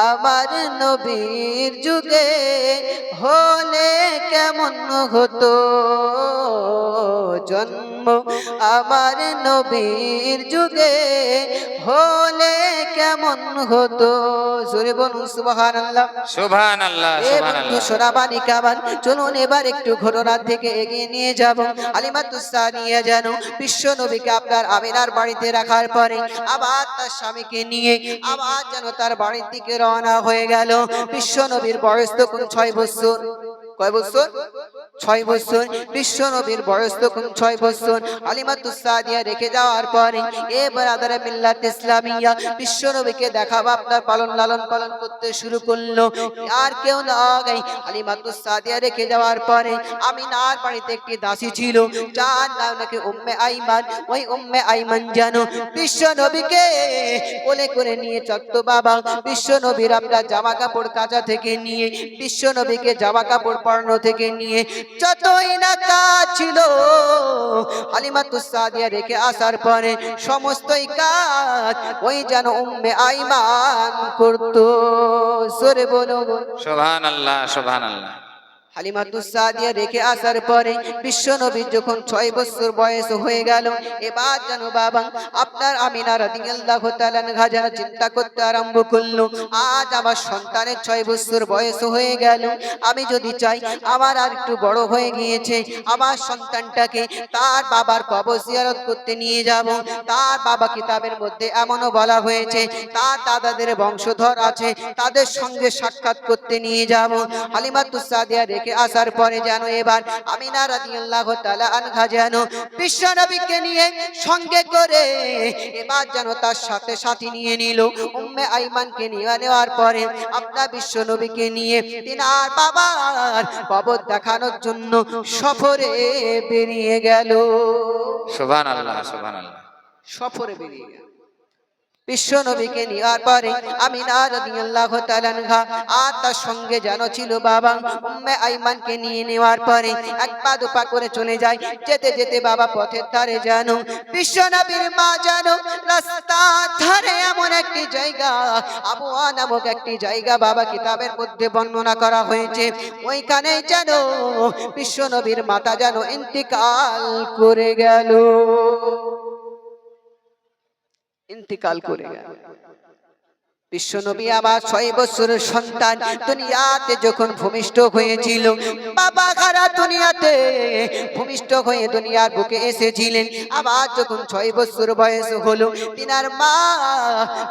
A: আমার নবীর যুগে হলে কেমন হতো, জন্ম আমার নবীর যুগে হলে কেমন হতো, জোরে বলুন সুবহানাল্লাহ
B: সুবহানাল্লাহ
A: এ বন্ধু
B: সুবহানাল্লাহ।
A: সোনা বালিকা বান, চলুন এবার একটু ঘটনা থেকে এগিয়ে নিয়ে যাব। হালিমাতুস সাদিয়া যেন বিশ্ব নবীকে আপনার আমিনার বাড়িতে রাখার পরে আবার তার স্বামীকে নিয়ে আবার যেন তার বাড়ির দিকে রওনা হয়ে গেল। বিশ্ব নবীর বয়স তখন 6 বছর, কয় বছর? 6 বছর। বিশ্ব নবীর বয়স তখন 6 বছর। হালিমাতুস সাদিয়া রেখে যাওয়ার পরে এ ব্রাদারে মিল্লাত ইসলামিয়া বিশ্ব নবীকে দেখাবা আপনার পালন লালন পালন করতে শুরু করলো। আর কেউ না গাই হালিমাতুস সাদিয়া রেখে যাওয়ার পরে আমিনার বাড়িতে একটি দাসী ছিল, যার নাম নাকি উম্মে আইমান। ওই উম্মে আইমান জানো বিশ্ব নবীকে কোলে করে নিয়ে চলতো বাবা। বিশ্ব নবীর আপনার জামা কাপড় কাচা থেকে নিয়ে বিশ্ব নবীকে জামা কাপড় পরানো থেকে নিয়ে যতই না কাজ ছিল হালিমাতুস সাদিয়া রেখে আসার পরে সমস্তই কাজ ওই যেন উম্মে আইমান করতো। জোরে বলো
B: সুবহানাল্লাহ সুবহানাল্লাহ।
A: হালিমাতুস সাদিয়া রেখে আসার পরে বিশ্ব নবীর যখন 6 বছর বয়স হয়ে গেল, এবার যেন বাবা আপনার আমিনা রাদিয়াল্লাহু তাআলা আনহা যেন চিন্তা করতে আরম্ভ করলো, আজ আমার সন্তানের 6 বছর বয়স হয়ে গেল, আমি যদি চাই আমার আর একটু বড় হয়ে গিয়েছে, আমার সন্তানটাকে তার বাবার কবর জিয়ারত করতে নিয়ে যাব। তার বাবা কিতাবের মধ্যে এমনও বলা হয়েছে তার দাদাদের বংশধর আছে, তাদের সঙ্গে সাক্ষাৎ করতে নিয়ে যাব। হালিমাতুস সাদিয়া রেখে রেখে আসার পরে যেন এবার আমিনা রাদিয়াল্লাহু তাআলা আনহা যেন বিশ্ব নবীকে নিয়ে সঙ্গে করে এবার যেন তার সাথে সাথী নিয়ে নিল। উম্মে আইমানকে নিয়ে নেওয়ার পরে আপনার বিশ্ব নবীকে নিয়ে তিনার বাবার কবর দেখানোর জন্য সফরে বেরিয়ে গেল।
B: সুবহানাল্লাহ সুবহানাল্লাহ।
A: সফরে বেরিয়ে গেল বিশ্ব নবীকে নেওয়ার পরে আমিনা রাদিয়াল্লাহু তাআলা আনহা আর তার সঙ্গে যেন ছিল বাবা উম্মে আইমানকে নিয়ে নেওয়ার পরে এক পা দুপা করে চলে যায়। যেতে যেতে বাবা পথের ধারে যেন বিশ্ব নবীর মা যেন রাস্তার ধারে এমন একটি জায়গা আবওয়া নামক একটি জায়গা বাবা কিতাবের মধ্যে বর্ণনা করা হয়েছে। ওইখানে যেন বিশ্ব নবীর মাতা যেন ইন্তিকাল করে গেল। ইন্তিকাল করে গেল। বিশ্ব নবী আবার 6 বছরের সন্তান দুনিয়াতে যখন ভূমিষ্ঠ হয়েছিল, বাবা খারা দুনিয়াতে ভূমিষ্ঠ হয়ে দুনিয়ার বুকে এসেছিলেন। আবার যখন 6 বছর বয়স হলো তিনার মা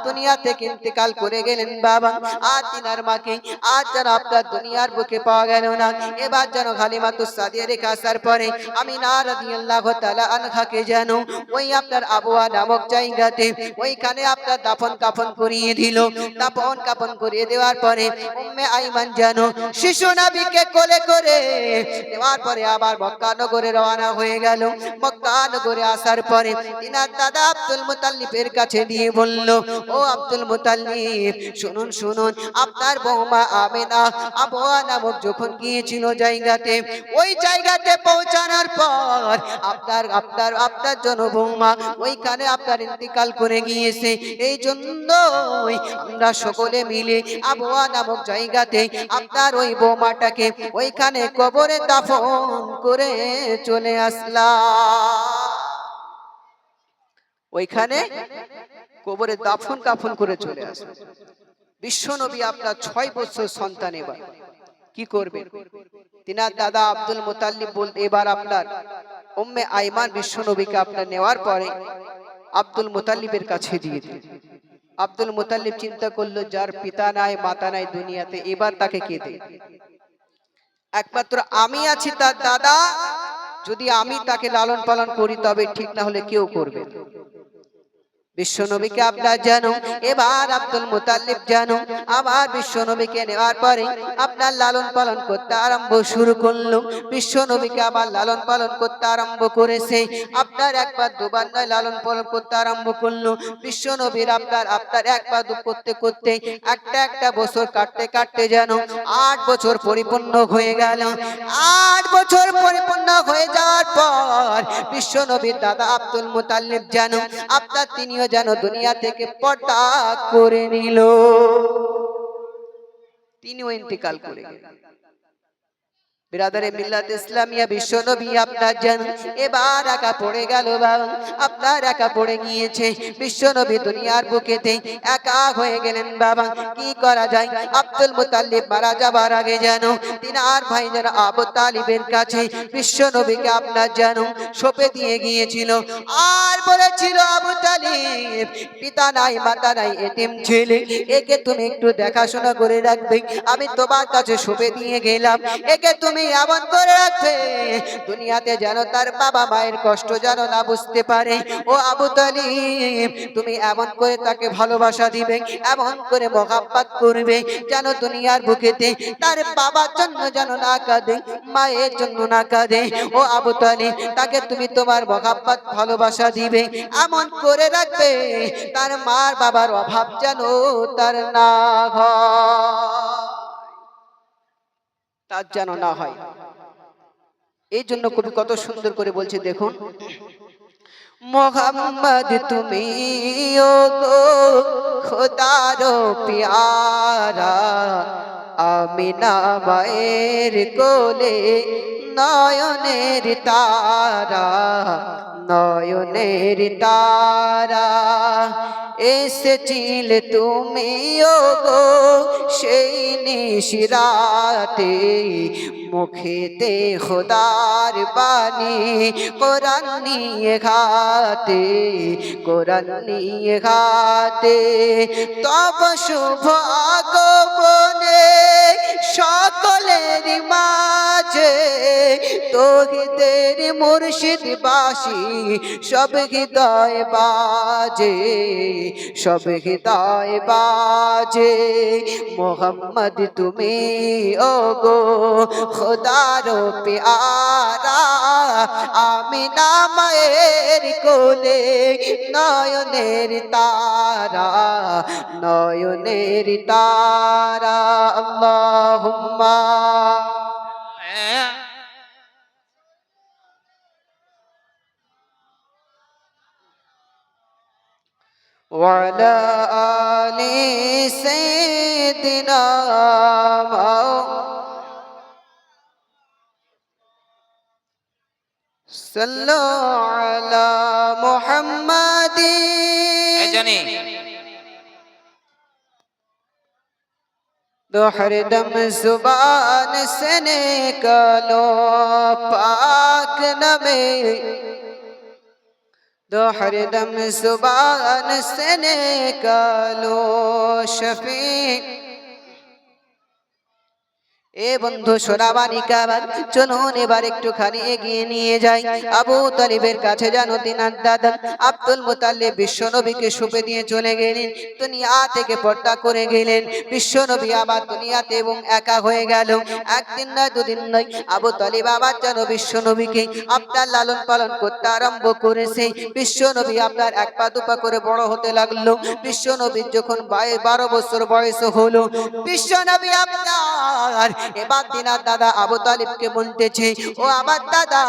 A: দুনিয়া থেকে ইন্তিকাল করে গেলেন বাবা। আর তিনার মাকে আর যেন আপনার দুনিয়ার বুকে পাওয়া গেল না। এবার যেন হালিমাতুস সাদিয়া রেখে আসার পরে আমিনা রাদিয়াল্লাহু তাআলা আনহাকে যেন ওই আপনার আবওয়া নামক জায়গাতে ওইখানে আপনার দাফন কাফন করিয়ে দিল। দাফন কাফন করিয়ে দেওয়ার পরে উম্মে আইমান যেন শিশু নবীকে কোলে করে দেওয়ার পরে আবার মক্কা নগরে রওনা হয়ে গেল। মক্কা নগরে আসার পরে তিনার দাদা আব্দুল মুতাল্লিবের কাছে দিয়ে বলল, ও আব্দুল মুতাল্লিব শুনুন শুনুন, আপনার বৌমা আমিনা আবওয়া নামক যখন গিয়েছিল জায়গাতে, ওই জায়গাতে পৌঁছানোর পর আপনার জন্য বৌমা ওইখানে আপনার ইন্তিকাল করে গিয়েছে। এই জন্যই আমরা সকলে মিলে আবওয়া নামক জায়গাতে আপনার ওই বৌমাটাকে ওইখানে কবরে দাফন করে চলে আসলাম। ওইখানে কবরে দাফন কাফন করে চলে আসলাম। বিশ্ব নবী আপনার 6 বছর সন্তান, এবার কি করবেন? তিনার দাদা আব্দুল মুতাল্লিব বলতে এবার আপনার উম্মে আইমান বিশ্ব নবীকে আপনার নেওয়ার পরে আব্দুল মুতাল্লিবের কাছে দিয়ে দিলেন। আব্দুল মুতাল্লিব চিন্তা করলো, যার পিতা নাই মাতা নাই দুনিয়াতে, এবার তাকে কে দেবে? একমাত্র আমি আছি তার দাদা, যদি আমি তাকে লালন পালন করি তবে ঠিক, না হলে কেউ করবে না। বিশ্ব নবীকে আপনার জানো এবার আব্দুল মুতাল্লিব জানো আবার বিশ্ব নবীকে নেওয়ার পরে আপনার লালন পালন করতে আরম্ভ শুরু করলো। বিশ্ব নবীকে আবার লালন পালন করতে আরম্ভ করেছে। আপনার একবার দুবার নয়, লালন পালন করতে আরম্ভ করলো। বিশ্ব নবীর আপনার একবার দু করতে করতে একটা বছর কাটতে কাটতে যেন 8 বছর পরিপূর্ণ হয়ে গেল। 8 বছর পরিপূর্ণ হয়ে যাওয়ার পর বিশ্ব নবীর দাদা আব্দুল মুতাল্লিব জানো আপনার তিনিও যেন দুনিয়া থেকে পর্দা করে নিল, তিনিও ইন্তিকাল করে গেলেন। বিরাদারে মিল্লাত ইসলামিয়া বিশ্ব নবী আপনার যেন এবার একা পড়ে গেল বাবা, আপনার একা পড়ে গিয়েছে। বিশ্ব নবী দুনিয়ার বুকেতে একা হয়ে গেলেন বাবা। কি করা যায়? আব্দুল মুতাল্লিব মারা যাবার আগে যেন তিনার ভাই যেন আবু তালিবের কাছে বিশ্ব নবীকে আপনার যেন সঁপে দিয়ে গিয়েছিল আর বলেছিল, আবু তালিব পিতা নাই মাতা নাই এতিম ছেলে, একে তুমি একটু দেখাশোনা করে রাখবে। আমি তোমার কাছে সঁপে দিয়ে গেলাম, একে তুমি এমন করে রাখবে দুনিয়াতে যেন তার বাবা মায়ের কষ্ট যেন না বুঝতে পারে। ও আবু তালিব তুমি এমন করে তাকে ভালোবাসা দিবে, এমন করে মহব্বত করবে যেন দুনিয়ার বুকেতে তার বাবার জন্য যেন না কাঁদে, মায়ের জন্য না কাঁদে। ও আবু তালিব তাকে তুমি তোমার মহব্বত ভালোবাসা দিবে, এমন করে রাখবে তার মার বাবার অভাব যেন তার না হয়, তার যেন না হয়। এই জন্য কবি কত সুন্দর করে বলছে, দেখুন, মোহাম্মদ তুমি ও গো খোদার প্যারা, আমিনা মায়ের কোলে নয়নের তারা, নয়নের তারা, এসেছিলে তুমি ও গো সেই নিশিরাতে, মুখেতে খোদার বাণী কোরআন নিয়ে ঘাতে, কোরআন নিয়ে ঘাতে। তব শুভ আগমনে সকলের মাঝে তৌহিদের মুর্শিদ বাসী সব হৃদয় বাজে, সব হৃদয় বাজে। মোহাম্মদ তুমি ওগো খোদার প্যারা, আমিনা মায়ের কোলে নয়নের তারা, নয়নের তারা। আল্লাহুম্মা وعلى آل سيدنا صلوا على محمد। दो हरदम जुबान से निकालो पाक नबी, दो हरदम जुबान से निकालो शफी। এ বন্ধু সোনাবানিকা, চলুন এবার একটুখানি এগিয়ে নিয়ে যাই আবু তালিবের কাছে। জানো তিনার দাদা আব্দুল মুতাল্লিব বিশ্বনবীকে সুপে দিয়ে চলে গেলেন, দুনিয়া থেকে পর্দা করে গেলেন। বিশ্বনবী আবার দুনিয়াতে এবং একা হয়ে গেল। একদিন নয় দুদিন নয়, আবু তালিব আবার যেন বিশ্বনবীকে আপনার লালন পালন করতে আরম্ভ করেছে। বিশ্বনবী আপনার এক পা দুপা করে বড় হতে লাগলো। বিশ্বনবীর যখন 12 বছর বয়স হলো, বিশ্বনবী আপনার এবার তিনার দাদা আবু তালিবকে বলতেছে, ও আমার দাদা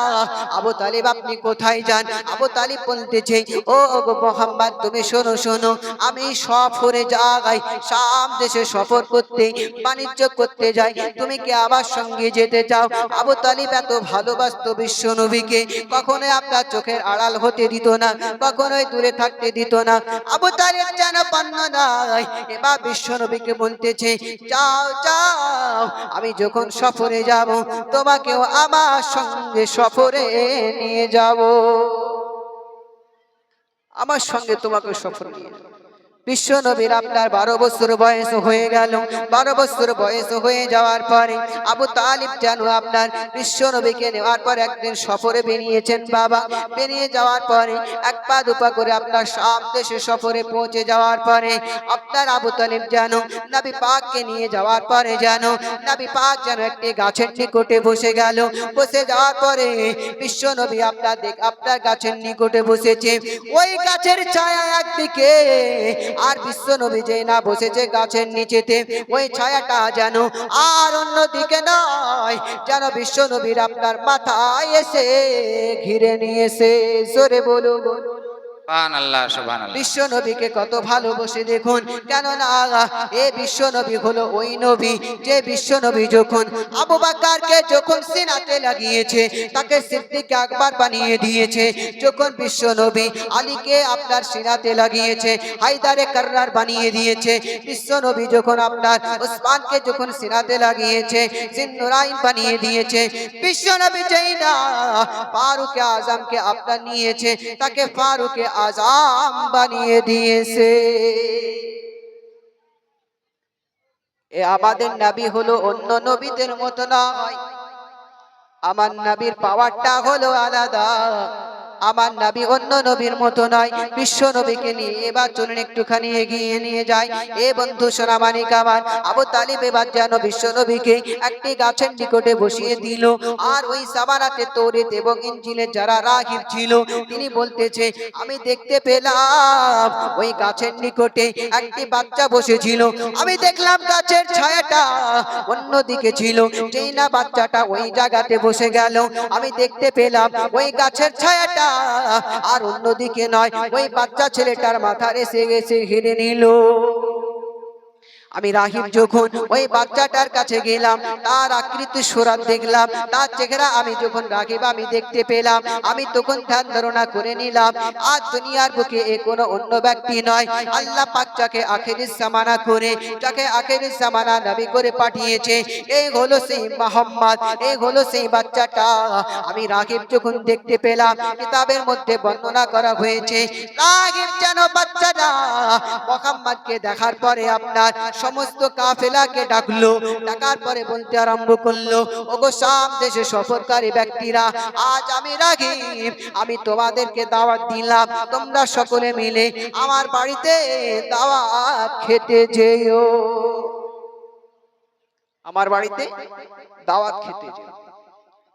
A: আবু তালিব আপনি কোথায় যান? আবু তালিব বলতেছে, ও গো মুহাম্মদ তুমি শোনো শোনো, আমি সফরে যাই, শাম দেশে সফর করতে, বাণিজ্য করতে যাই, তুমি কি আমার সঙ্গে যেতে চাও? আবু তালিব এত ভালোবাসতো বিশ্ব নবীকে, কখনোই আপনার চোখের আড়াল হতে দিত না, কখনোই দূরে থাকতে দিত না। আবু তালিব যেন পান্ন নাই, এবার বিশ্ব নবীকে বলতেছে, যাও যাও, আমি যখন সফরে যাব তোমাকেও আমার সঙ্গে সফরে নিয়ে যাব, আমার সঙ্গে তোমাকে সফরে নিয়ে যাব। বিশ্ব নবীর আপনার 12 বছর বয়স হয়ে গেল। 12 বছর বয়স হয়ে যাওয়ার পরে আবু তালিব যেন আপনার বিশ্ব নবীকে নেওয়ার পর একদিন সফরে বেরিয়েছেন। বাবা বেরিয়ে যাওয়ার পরে এক পা দুপা করে আপনার শাম দেশে সফরে পৌঁছে যাওয়ার পরে আপনার আবু তালিব যেন নবী পাককে নিয়ে যাওয়ার পরে যেন নবী পাক যেন একটি গাছের নিকটে বসে গেল। বসে যাওয়ার পরে বিশ্ব নবী আপনার গাছের নিকটে বসেছে। ওই গাছের ছায়া একদিকে, আর বিশ্ব নবী যে না বসেছে গাছের নিচেতে, ওই ছায়াটা যেন আর অন্যদিকে নয়, যেন বিশ্ব নবীর আপনার মাথায় এসে ঘিরে নিয়েছে। জোরে বলো
B: সুবহানাল্লাহ, সুবহানাল্লাহ।
A: বিশ্ব নবীকে কত ভালোবাসে দেখুন, কেননা এ বিশ্ব নবী হলো ওই নবী যে বিশ্ব নবী যখন আবু বকরকে যখন সিনাতে লাগিয়েছে, তাকে সিদ্দিক আকবর বানিয়ে দিয়েছে। যখন বিশ্ব নবী আলীকে আপনার সিনাতে লাগিয়েছে, হায়দারে কাররার বানিয়ে দিয়েছে। বিশ্ব নবী যখন আপনার ওসমানকে যখন সিনাতে লাগিয়েছে, জিন্নুরাইন বানিয়ে দিয়েছে। বিশ্ব নবী যেই না ফারুক আজমকে আপনার নিয়েছে, তাকে ফারুক আজম বানিয়ে দিয়েছে। এ আমাদের নবী হলো অন্য নবীদের মতো নয়, আমার নবীর পাওয়ারটা হলো আলাদা। আমার নবী অন্য নবীর মতো নয়। বিশ্ব নবীকে নিয়ে এবার চলুন একটুখানি এগিয়ে নিয়ে যায়। এ বন্ধু সোনামানিক আমার, আবু তালিব এবার যেন বিশ্ব নবীকে একটি গাছের নিকটে বসিয়ে দিল। আর ওই জামানাতে তৌরাত এবং ইনজিলের যারা রাগিব ছিল, তিনি বলতেছে, আমি দেখতে পেলাম ওই গাছের নিকটে একটি বাচ্চা বসেছিল। আমি দেখলাম গাছের ছায়াটা অন্যদিকে ছিল। যেই না বাচ্চাটা ওই জায়গাতে বসে গেল, আমি দেখতে পেলাম ওই গাছের ছায়াটা আর অন্যদিকে নয়, ওই বাচ্চা ছেলেটার মাথার এসে গেছে ঘিরে নিল। আমি রাহিব যখন ওই বাচ্চাটার কাছে গেলাম, তার আকৃতি সুরাত দেখলাম, তার চেহারা আমি যখন রাখিব আমি দেখতে পেলাম, আমি তখন ধ্যান ধারণা করে নিলাম আজ দুনিয়ার বুকে এ কোনো অন্য ব্যক্তি নয়, আল্লাহ পাক যাকে আখিরিস জামানা করে, যাকে আখিরিস জামানা নবী করে পাঠিয়েছে, এই হলো সেই মুহাম্মদ, এই হলো সেই বাচ্চাটা। আমি রাগিব যখন দেখতে পেলাম, কিতাবের মধ্যে বর্ণনা করা হয়েছে রাগিব যেন বাচ্চাটা মুহাম্মদকে দেখার পরে আপনার সমস্ত কাফেলাকে ডাকলো, ডাকার পরে বলতে আরম্ভ করলো, ওগো শাম দেশে সফরকারী ব্যক্তিরা, আজ আমি রাগিব, আমি তোমাদেরকে দাওয়াত দিলাম, তোমরা সকলে মিলে আমার বাড়িতে দাওয়াত খেতে যেও, আমার বাড়িতে দাওয়াত খেতে যেও।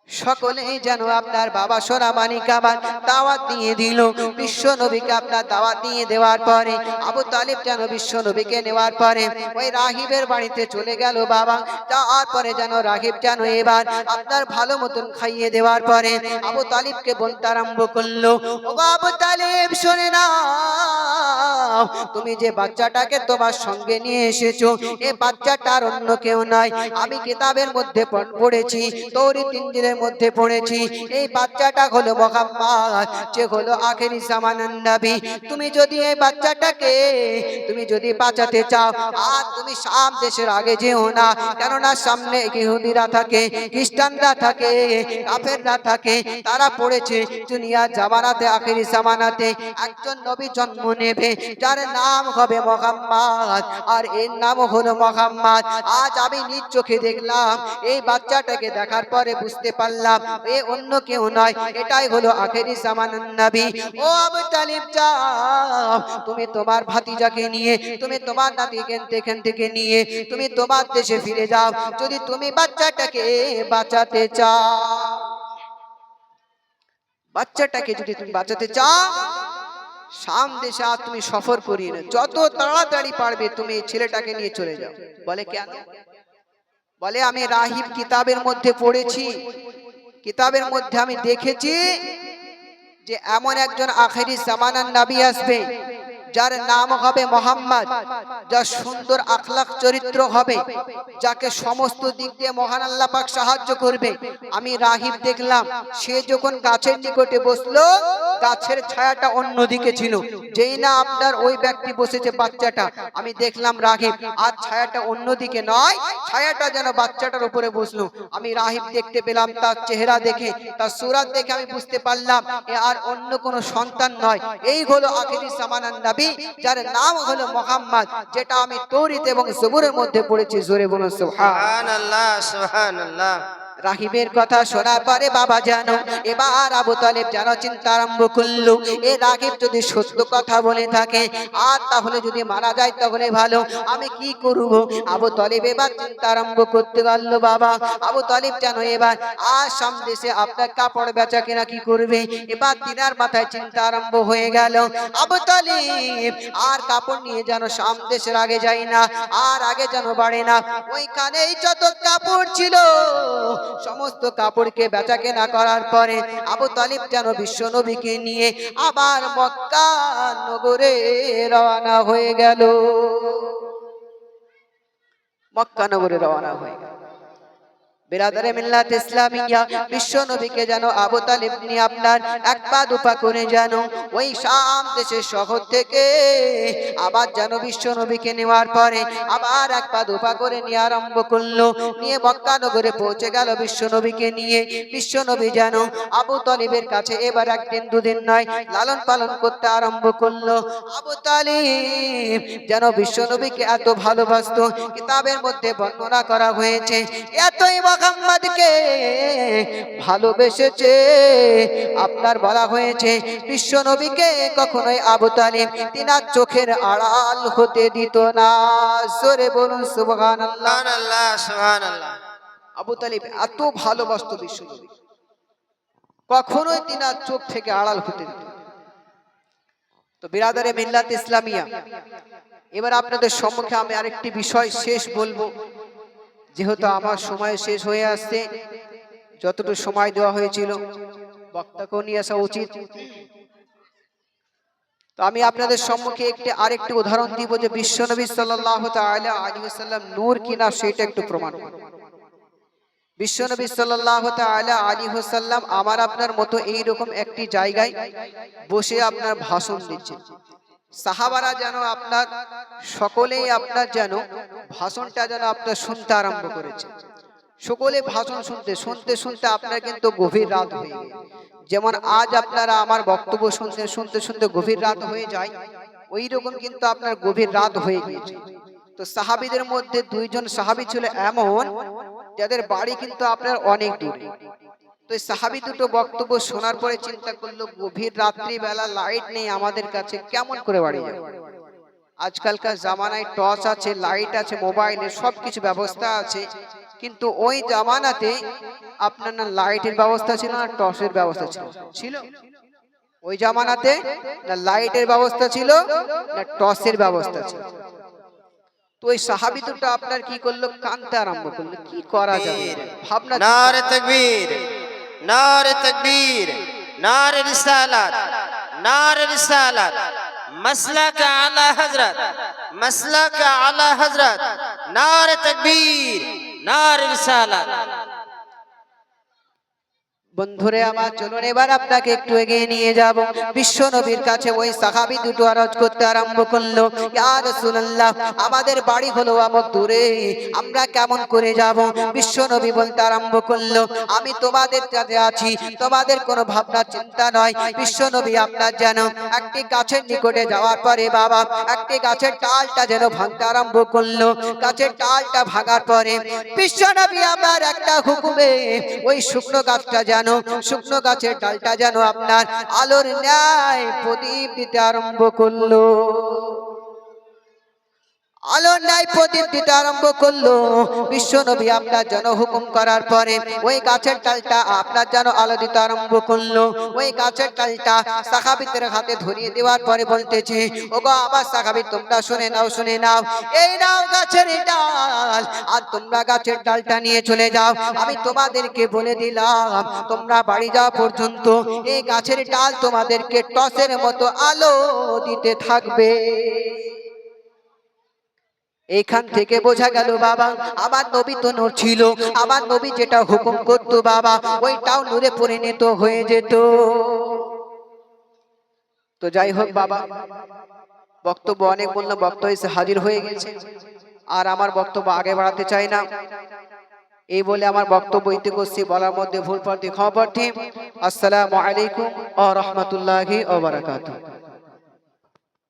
A: সকলেই যেন আপনার বাবা সোনামানিক আমার দাওয়াত দিয়ে দিল। বিশ্ব নবীকে আপনার দাওয়াত দিয়ে দেওয়ার পরে আবু তালিব যেন বিশ্ব নবীকে নেওয়ার পরে ওই রাহিবের বাড়িতে চলে গেল বাবা। যাওয়ার পরে যেন রাহিব যেন এবার আপনার ভালো মতন খাইয়ে দেওয়ার পরে আবু তালিবকে বলতে আরম্ভ করলো, ও আবু তালিব শুনে নাও, তুমি যে বাচ্চাটাকে তোমার সঙ্গে নিয়ে এসেছো, এ বাচ্চাটার অন্য কেউ নয়, আমি কিতাবের মধ্যে পড়েছি, তৌরাত ইনজিলের মধ্যে পড়েছি, এই বাচ্চাটা হলো মুহাম্মদ, যে হলো আখেরি জামানার নবী। তুমি যদি এই বাচ্চাটাকে তুমি যদি বাঁচাতে চাও, আর তুমি শাম দেশের আগে যেও না, কেননা সামনে ইহুদিরা থাকে, খ্রিস্টানরা থাকে, কাফেররা থাকে, তারা পড়েছে দুনিয়ার জামানাতে আখেরি জামানাতে একজন নবী জন্ম নেবে যার নাম হবে মুহাম্মদ, আর এর নাম হলো মুহাম্মদ। আজ আমি নিজ চোখে দেখলাম, এই বাচ্চাটাকে দেখার পরে বুঝতে পারলাম এ অন্য কেউ নয়, এটাই হলো আখেরি জামানার নবী। ও আবু তালিব যাও, তুমি তোমার ভাতিজাকে নিয়ে, তুমি তোমার নাতিকে এখান থেকে নিয়ে তুমি তোমার দেশে ফিরে যাও, যদি তুমি বাচ্চাটাকে বাঁচাতে চাও, বাচ্চাটাকে যদি তুমি বাঁচাতে চাও, শাম দেশে আর তুমি সফর করিয়ে না, যত তাড়াতাড়ি পারবে তুমি এই ছেলেটাকে নিয়ে চলে যাও। বলে কেন? বলে আমি রাহিব কিতাবের মধ্যে পড়েছি, কিতাবের মধ্যে আমি দেখেছি যে এমন একজন আখেরি জামানার নবী আসবে যার নাম হবে মুহাম্মদ, যার সুন্দর আখলাক চরিত্র হবে, যাকে সমস্ত দিক দিয়ে মহান আল্লাহ পাক সাহায্য করবে। আমি রাহিব দেখলাম, সে যখন গাছের নিকটে বসলো, গাছের ছায়াটা অন্যদিকে ছিল, যেই না আপনার ওই ব্যক্তি বসেছে বাচ্চাটা, আমি দেখলাম রাহিব, আর ছায়াটা অন্যদিকে নয়, ছায়াটা যেন বাচ্চাটার উপরে বসলো। আমি রাহিব দেখতে পেলাম, তার চেহারা দেখে, তার সূরত দেখে আমি বুঝতে পারলাম এ আর অন্য কোনো সন্তান নয়, এই হলো আখেরি জামানার নবী, যার নাম হলো মুহাম্মদ, যেটা আমি তৌরাত এবং জবুরের মধ্যে পড়েছি। জোরে বলুন সুবহানাল্লাহ, সুবহানাল্লাহ। রাহিবের কথা শোনার পরে বাবা জানো এবার আবু তালেব যেন চিন্তা আরম্ভ করলো, এ রাহিব যদি সত্য কথা বলে থাকে, আর তাহলে যদি মারা যায় তাহলে ভালো, আমি কি করব? আবু তালেব এবার চিন্তা আরম্ভ করতে পারলো। বাবা আবু তালেব যেন এবার আর শাম দেশে আপনার কাপড় বেচা কেনা কি করবে, এবার দিনার মাথায় চিন্তা আরম্ভ হয়ে গেল। আবু তালেব আর কাপড় নিয়ে যেন শাম দেশের আগে যায় না, আর আগে যেন বাড়ে না, ওইখানেই যত কাপড় ছিল সমস্ত কাপড়কে বেচা কেনা করার পরে আবু তালিব যেন বিশ্ব নবীকে নিয়ে আবার মক্কা নগরে রওনা হয়ে গেল, মক্কা নগরে রওনা হয়ে গেল। বিরাদরে মিল্লাত ইসলামিয়া বিশ্ব নবীকে যেন আবু তালিব নিয়ে আপনার এক পা দুপা করে যেন ওই শাম দেশের শহর থেকে আবার যেন বিশ্ব নবীকে নেওয়ার পরে আবার এক পা দুপা করে নিয়ে আরম্ভ করলো, নিয়ে মক্কা নগরে পৌঁছে গেল বিশ্ব নবীকে নিয়ে। বিশ্ব নবী যেন আবু তালিবের কাছে এবার একদিন দুদিন নয় লালন পালন করতে আরম্ভ করলো। আবু তালিব যেন বিশ্ব নবীকে এত ভালোবাসতো, কিতাবের মধ্যে বর্ণনা করা হয়েছে এতই মুহাম্মদকে ভালোবেসেছে, আপনার বলা হয়েছে বিশ্ব নবীকে কখনোই আবু তালিব তিনার চোখের আড়াল হতে দিত না। জোরে বলুন সুবহানাল্লাহ, সুবহানাল্লাহ। আবু তালিব এত ভালোবাসতো বিশ্ব নবী, কখনোই তিনার চোখ থেকে আড়াল হতে দিত। তো বিরাদারে মিল্লাত ইসলামিয়া, এবার আপনাদের সম্মুখে আমি আরেকটি বিষয় শেষ বলবো, যেহেতু আমার সময় শেষ হয়ে আসছে, যতটুকু সময় দেওয়া হয়েছিল বক্তাকেও নিয়ে আসা উচিত। তো আমি আপনাদের সম্মুখে আরেকটি উদাহরণ দিব যে বিশ্বনবী সাল্লাল্লাহু তাআলা আলাইহি ওয়াসাল্লাম নূর কিনা সেটা একটু প্রমাণ করব। বিশ্বনবী সাল্লাল্লাহু তাআলা আলাইহি ওয়াসাল্লাম আমার আপনার মতো এইরকম একটি জায়গায় বসে আপনার ভাষণ দিচ্ছেন। সাহাবারা যেন আপনার সকলেই আপনার যেন ভাষণটা যেন আপনার শুনতে আরম্ভ করেছে। সকলে ভাষণ শুনতে শুনতে শুনতে আপনার কিন্তু গভীর রাত হয়ে গেল। যেমন আজ আপনারা আমার বক্তব্য শুনতে শুনতে শুনতে গভীর রাত হয়ে যায়, ওই রকম কিন্তু আপনার গভীর রাত হয়ে গিয়েছে। তো সাহাবীদের মধ্যে দুইজন সাহাবী ছিল এমন যাদের বাড়ি কিন্তু আপনার অনেক দূরে। তো এই সাহাবী দুটো বক্তব্য শোনার পরে চিন্তা করলো গভীর রাত্রি বেলা লাইট নেই আমাদের কাছে, কেমন করে বাড়ি যাব। আজকালকার জামানায় টর্চ আছে, লাইট আছে, মোবাইলে সবকিছু ব্যবস্থা আছে, কিন্তু ওই জামানাতে আপনার না লাইটের ব্যবস্থা ছিল না টর্চের ব্যবস্থা ছিল। ওই জামানাতে না লাইটের ব্যবস্থা ছিল না টর্চের ব্যবস্থা ছিল। তো ওই সাহাবী দুটো আপনার কি করলো, কাঁদতে আরম্ভ করলো, কি করা যাবে ভাবনা।
C: নারে তাকবীর, নারে তাকবীর, নারে রিসালাত, নারে রিসালাত, মাসলাক আলা হযরত, মাসলাক আলা হযরত, নারে তাকবীর, নারে রিসালাত।
A: বন্ধুরে আমার, চলুন এবার আপনাকে একটু এগিয়ে নিয়ে যাব। বিশ্ব নবীর কাছে ওই সাহাবী দুটো আরজ করতে আরম্ভ করলো, ইয়া রাসূলুল্লাহ, আমাদের বাড়ি হলো আমার দূরে, আমরা কেমন করে যাব। বিশ্ব নবী বলতে আরম্ভ করলো, আমি তোমাদের কাছে আছি, তোমাদের কোনো ভাবনা চিন্তা নয়। বিশ্ব নবী আপনার যেন একটি গাছের নিকটে যাওয়ার পরে বাবা একটি গাছের ডালটা যেন ভাঙতে আরম্ভ করলো। গাছের ডালটা ভাঙার পরে বিশ্ব নবী আমার একটা হুকুমে ওই শুকনো গাছটা শুকনো গাছের ডালটা যেন আপনার আলোর ন্যায় প্রদীপ দিতে আরম্ভ করলো। আলোর ন্যায় প্রদীপ দিতে আরম্ভ করলো। বিশ্ব নবী আপনার যেন হুকুম করার পরে ওই গাছের ডালটা আপনার যেন আলো দিতে আরম্ভ করলো। ওই গাছের ডালটা সাহাবীদের হাতে ধরিয়ে দেওয়ার পরে বলতেছে, ওগো আমার সাহাবী, তোমরা শুনে নাও, শুনে নাও, এই নাও গাছের ডাল, আর তোমরা গাছের ডালটা নিয়ে চলে যাও। আমি তোমাদেরকে বলে দিলাম, তোমরা বাড়ি যাওয়া পর্যন্ত এই গাছের ডাল তোমাদেরকে টর্চের মতো আলো দিতে থাকবে। এইখান থেকে বোঝা গেল বাবা আমার নবী তো নূর ছিল, আমার নবী যেটা হুকুম করতো বাবা ওইটাও নূরে পরিণত হয়ে যেত। তো যাই হোক বাবা, বক্তব্য অনেক বললাম, বক্তব্য এসে হাজির হয়ে গেছে, আর আমার বক্তব্য আগে বাড়াতে চাই না। এই বলে আমার বক্তব্য ইতি করছি, বলার মধ্যে ভুল প্রার্থী ক্ষমা প্রার্থী। আসসালামু আলাইকুম ওয়া রাহমাতুল্লাহি ওয়া বারাকাতুহু।